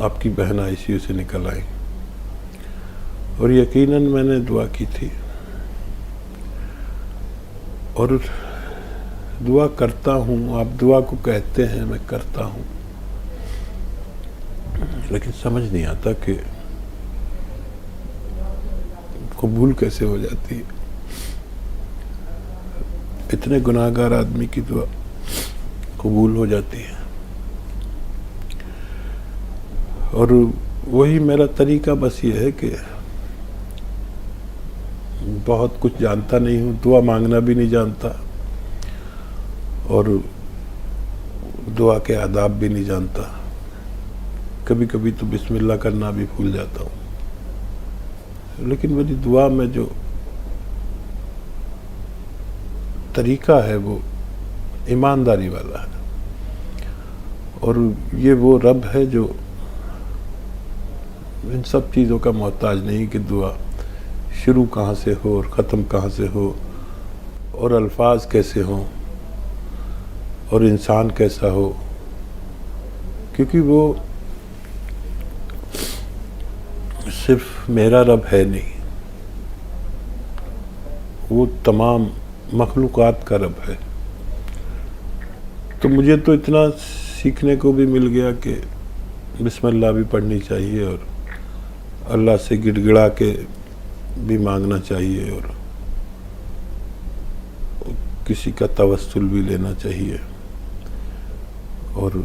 आपकी बहन आईसीयू से निकल आई. और यकीनन मैंने दुआ की थी और दुआ करता हूँ. आप दुआ को कहते हैं, मैं करता हूँ, लेकिन समझ नहीं आता कि कबूल कैसे हो जाती है. इतने गुनाहगार आदमी की दुआ कबूल हो जाती है. और वही मेरा तरीका बस ये है कि बहुत कुछ जानता नहीं हूँ, दुआ मांगना भी नहीं जानता और दुआ के आदाब भी नहीं जानता. कभी कभी तो बिस्मिल्लाह करना भी भूल जाता हूँ. लेकिन मेरी दुआ में जो तरीका है वो ईमानदारी वाला है. और ये वो रब है जो इन सब चीज़ों का मोहताज नहीं कि दुआ शुरू कहाँ से हो और ख़त्म कहाँ से हो और अल्फाज कैसे हों और इंसान कैसा हो. क्योंकि वो सिर्फ मेरा रब है नहीं, वो तमाम मखलूक़ात का रब है. तो मुझे तो इतना सीखने को भी मिल गया कि बिस्मिल्लाह भी पढ़नी चाहिए और अल्लाह से गिड़गिड़ा के भी मांगना चाहिए और किसी का तवस्सुल भी लेना चाहिए. और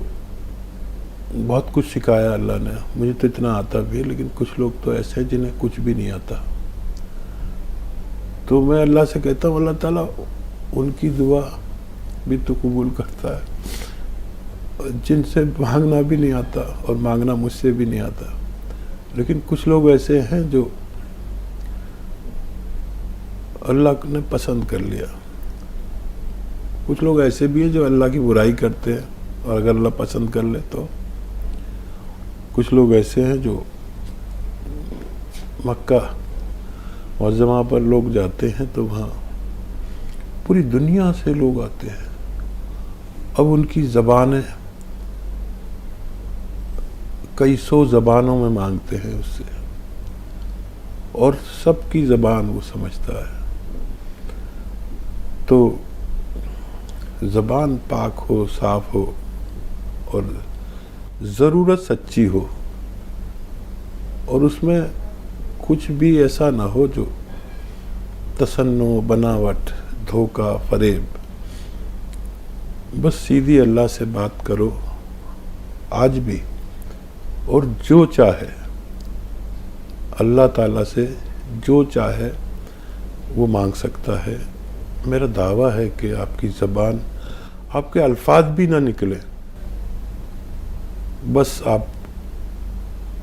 बहुत कुछ सिखाया अल्लाह ने. मुझे तो इतना आता भी है, लेकिन कुछ लोग तो ऐसे हैं जिन्हें कुछ भी नहीं आता. तो मैं अल्लाह से कहता हूँ, अल्लाह ताला उनकी दुआ भी तो कबूल करता है जिनसे मांगना भी नहीं आता और मांगना मुझसे भी नहीं आता. लेकिन कुछ लोग ऐसे हैं जो अल्लाह ने पसंद कर लिया. कुछ लोग ऐसे भी हैं जो अल्लाह की बुराई करते हैं और अगर अल्लाह पसंद कर ले तो. कुछ लोग ऐसे हैं जो मक्का मुअज़्ज़मा पर लोग जाते हैं तो वहाँ पूरी दुनिया से लोग आते हैं. अब उनकी ज़बानें कई सौ ज़बानों में मांगते हैं उससे और सबकी ज़बान वो समझता है. तो ज़बान पाक हो, साफ हो और ज़रूरत सच्ची हो और उसमें कुछ भी ऐसा ना हो जो तसन्नो, बनावट, धोखा, फरेब. बस सीधी अल्लाह से बात करो आज भी, और जो चाहे अल्लाह ताला से जो चाहे वो मांग सकता है. मेरा दावा है कि आपकी ज़बान, आपके अल्फाज भी ना निकले, बस आप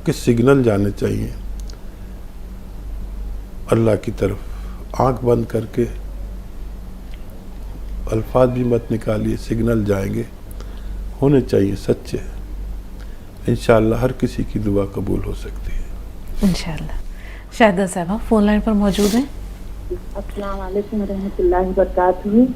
के सिग्नल जाने चाहिए अल्लाह की तरफ. आंख बंद करके अल्फाज भी मत निकालिए, सिग्नल जाएंगे, होने चाहिए सच्चे. इंशाअल्लाह हर किसी की दुआ कबूल हो सकती है इंशाअल्लाह. शाहिदा साहबा फ़ोन लाइन पर मौजूद हैं. अस्सलाम वालेकुम रहमतुल्लाहि व बरकातहू.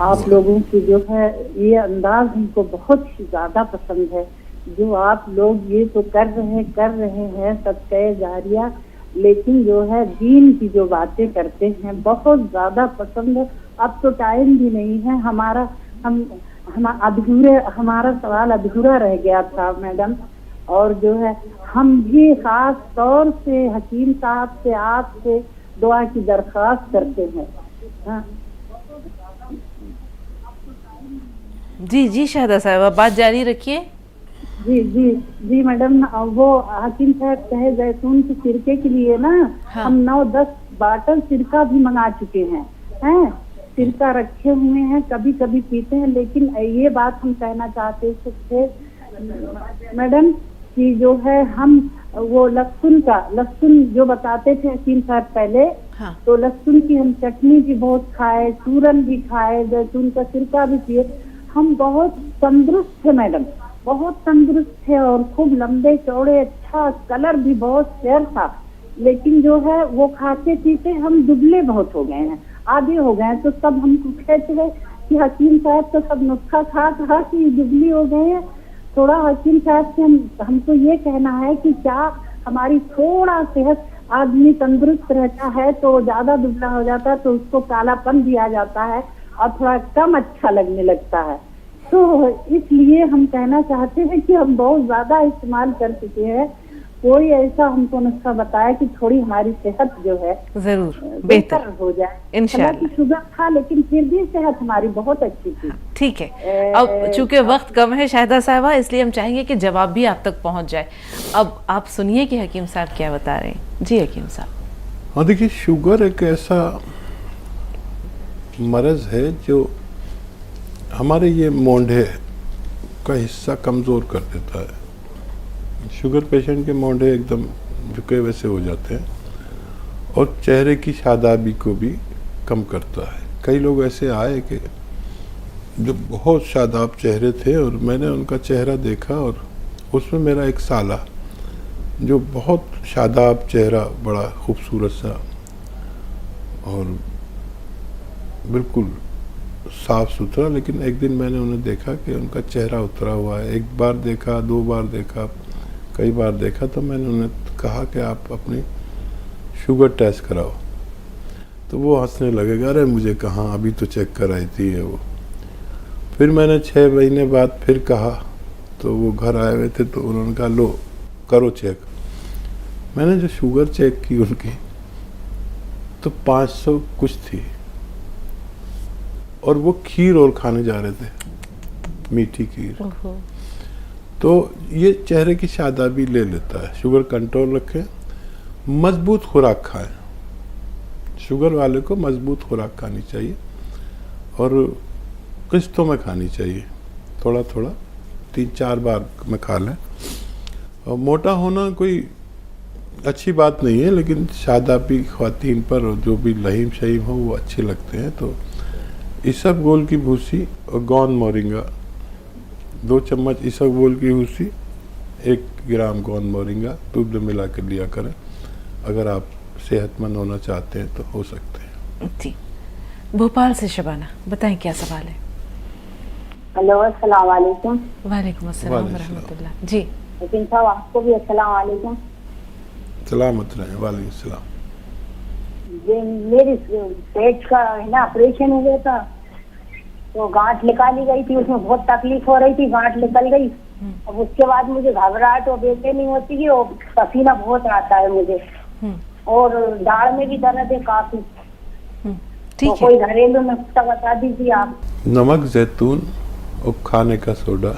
आप लोगों की जो है ये अंदाज हमको बहुत ही ज़्यादा पसंद है. जो आप लोग ये तो कर रहे हैं सदक़े जारिया, लेकिन जो है दीन की जो बातें करते हैं बहुत ज़्यादा पसंद है. अब तो टाइम भी नहीं है, हमारा सवाल अधूरा रह गया था मैडम. और जो है हम भी खास तौर से हकीम साहब से आपसे दुआ की दरख्वास्त करते हैं. हाँ जी जी शाहिदा साहबा, बात जारी रखिए. जी जी जी मैडम, वो हकीम साहब कहे जैतून के सिरके के लिए ना हम 9-10 बाटल सिरका भी मंगा चुके हैं सिरका रखे हुए हैं, कभी कभी पीते हैं। लेकिन ये बात हम कहना चाहते थे मैडम कि जो है हम वो लहसुन जो बताते थे हकीम साहब पहले, तो लहसुन की हम चटनी भी बहुत खाए, चूरन भी खाए, जैतून का सिरका भी पिए, हम बहुत तंदुरुस्त थे मैडम, बहुत तंदुरुस्त थे और खूब लंबे चौड़े, अच्छा कलर भी बहुत फेयर था। लेकिन जो है वो खाते पीते हम दुबले बहुत हो गए हैं, आधे हो गए हैं। तो सब हमको कहते हैं कि हकीम साहब तो सब नुस्खा खा कि दुबली हो गए हैं। थोड़ा हकीम साहब से हमको ये कहना है कि क्या हमारी थोड़ा सेहत, आदमी तंदुरुस्त रहता है तो ज्यादा दुबला हो जाता है तो उसको कालापन भी आ जाता है और थोड़ा कम अच्छा लगने लगता है। तो इसलिए हम कहना चाहते हैं कि हम बहुत ज्यादा इस्तेमाल कर चुके हैं, कोई ऐसा हमको नुस्खा बताया कि थोड़ी हमारी सेहत जो है जरूर बेहतर हो जाए। इंशाल्लाह। शुगर था लेकिन फिर भी सेहत हमारी बहुत अच्छी थी। ठीक है, अब चूंकि वक्त कम है शाहिदा साहबा, इसलिए हम चाहेंगे कि जवाब भी आप तक पहुंच जाए। अब आप सुनिए कि हकीम साहब क्या बता रहे हैं। जी हकीम साहब। हाँ देखिए, शुगर एक ऐसा मर्ज है जो हमारे ये मोंढे का हिस्सा कमज़ोर कर देता है। शुगर पेशेंट के मोंढे एकदम झुके वैसे हो जाते हैं और चेहरे की शादाबी को भी कम करता है। कई लोग ऐसे आए कि जो बहुत शादाब चेहरे थे और मैंने उनका चेहरा देखा और उसमें मेरा एक साला जो बहुत शादाब चेहरा, बड़ा खूबसूरत सा और बिल्कुल साफ सुथरा, लेकिन एक दिन मैंने उन्हें देखा कि उनका चेहरा उतरा हुआ है। एक बार देखा, 2 बार देखा, कई बार देखा, तो मैंने उन्हें कहा कि आप अपनी शुगर टेस्ट कराओ। तो वो हंसने लगे, अरे मुझे कहाँ, अभी तो चेक कराई थी है वो। फिर मैंने 6 महीने बाद फिर कहा, तो वो घर आए हुए थे तो उन्होंने कहा लो करो चेक। मैंने जो शुगर चेक की उनकी तो 500 कुछ थी और वो खीर और खाने जा रहे थे, मीठी खीर। तो ये चेहरे की शादाबी ले लेता है। शुगर कंट्रोल रखें, मजबूत खुराक खाएं। शुगर वाले को मजबूत खुराक खानी चाहिए और किस्तों में खानी चाहिए, थोड़ा थोड़ा 3-4 बार में खा लें। और मोटा होना कोई अच्छी बात नहीं है, लेकिन शादाबी ख्वातीन पर जो भी लहीम शहीम हो वो अच्छे लगते हैं। तो इसबगोल की भूसी और गोंद मोरिंगा, 2 चम्मच इसबगोल की भूसी, 1 ग्राम गोंद मोरिंगा दूध में मिला कर लिया करें। अगर आप सेहतमंद होना चाहते हैं तो हो सकते हैं। जी, भोपाल से शबाना, बताएं क्या सवाल है। हेलो, अस्सलाम वालेकुम। वालेकुम अस्सलाम व रहमतुल्लाह। जी हकीम साहब, आपको भी अस्सलाम वालेकुम। सलामत रहें। वालेकुम सलाम। ये मेरी पेट का है ना ऑपरेशन हो गया था, तो गांठ निकाली गई थी, उसमें बहुत तकलीफ हो रही थी, गांठ निकल गई। अब उसके बाद मुझे घबराहट और बेचैनी होती है और पसीना बहुत आता है मुझे, और दाढ़ में भी दर्द है काफी। तो कोई घरेलू नुस्खा बता दीजिए आप। नमक, जैतून और खाने का सोडा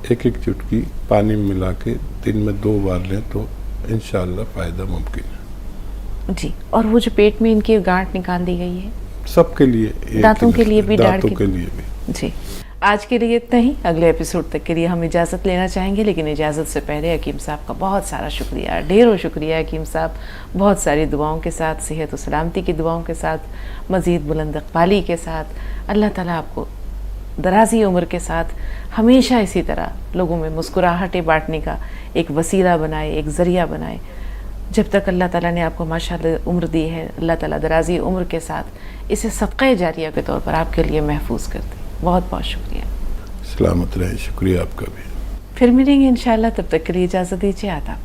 1-1 चुटकी पानी में मिला के दिन में 2 बार लें तो इंशाअल्लाह फ़ायदा मुमकिन है। जी, और वो जो पेट में इनकी गांठ निकाल दी गई है, सबके लिए, दांतों के लिए भी, दांतों के लिए भी। जी, आज के लिए इतना ही। अगले एपिसोड तक के लिए हम इजाज़त लेना चाहेंगे, लेकिन इजाज़त से पहले हकीम साहब का बहुत सारा शुक्रिया, ढेरों शुक्रिया हकीम साहब। बहुत सारी दुआओं के साथ, सेहत और सलामती की दुआओं के साथ, मज़ीद बुलंद इक़बाली के साथ, अल्लाह ताला आपको दराज़ी उम्र के साथ हमेशा इसी तरह लोगों में मुस्कुराहटें बांटने का एक वसीला बनाए, एक ज़रिया बनाए। जब तक अल्लाह ताला ने आपको माशाअल्लाह उम्र दी है, अल्लाह ताला दराज़ी उम्र के साथ इसे सदक़े जारिया के तौर पर आपके लिए महफूज कर दे। बहुत बहुत शुक्रिया। सलामत रहे। शुक्रिया आपका भी। फिर मिलेंगे इंशाअल्लाह, तब तक के लिए इजाज़त दीजिए। आदाब।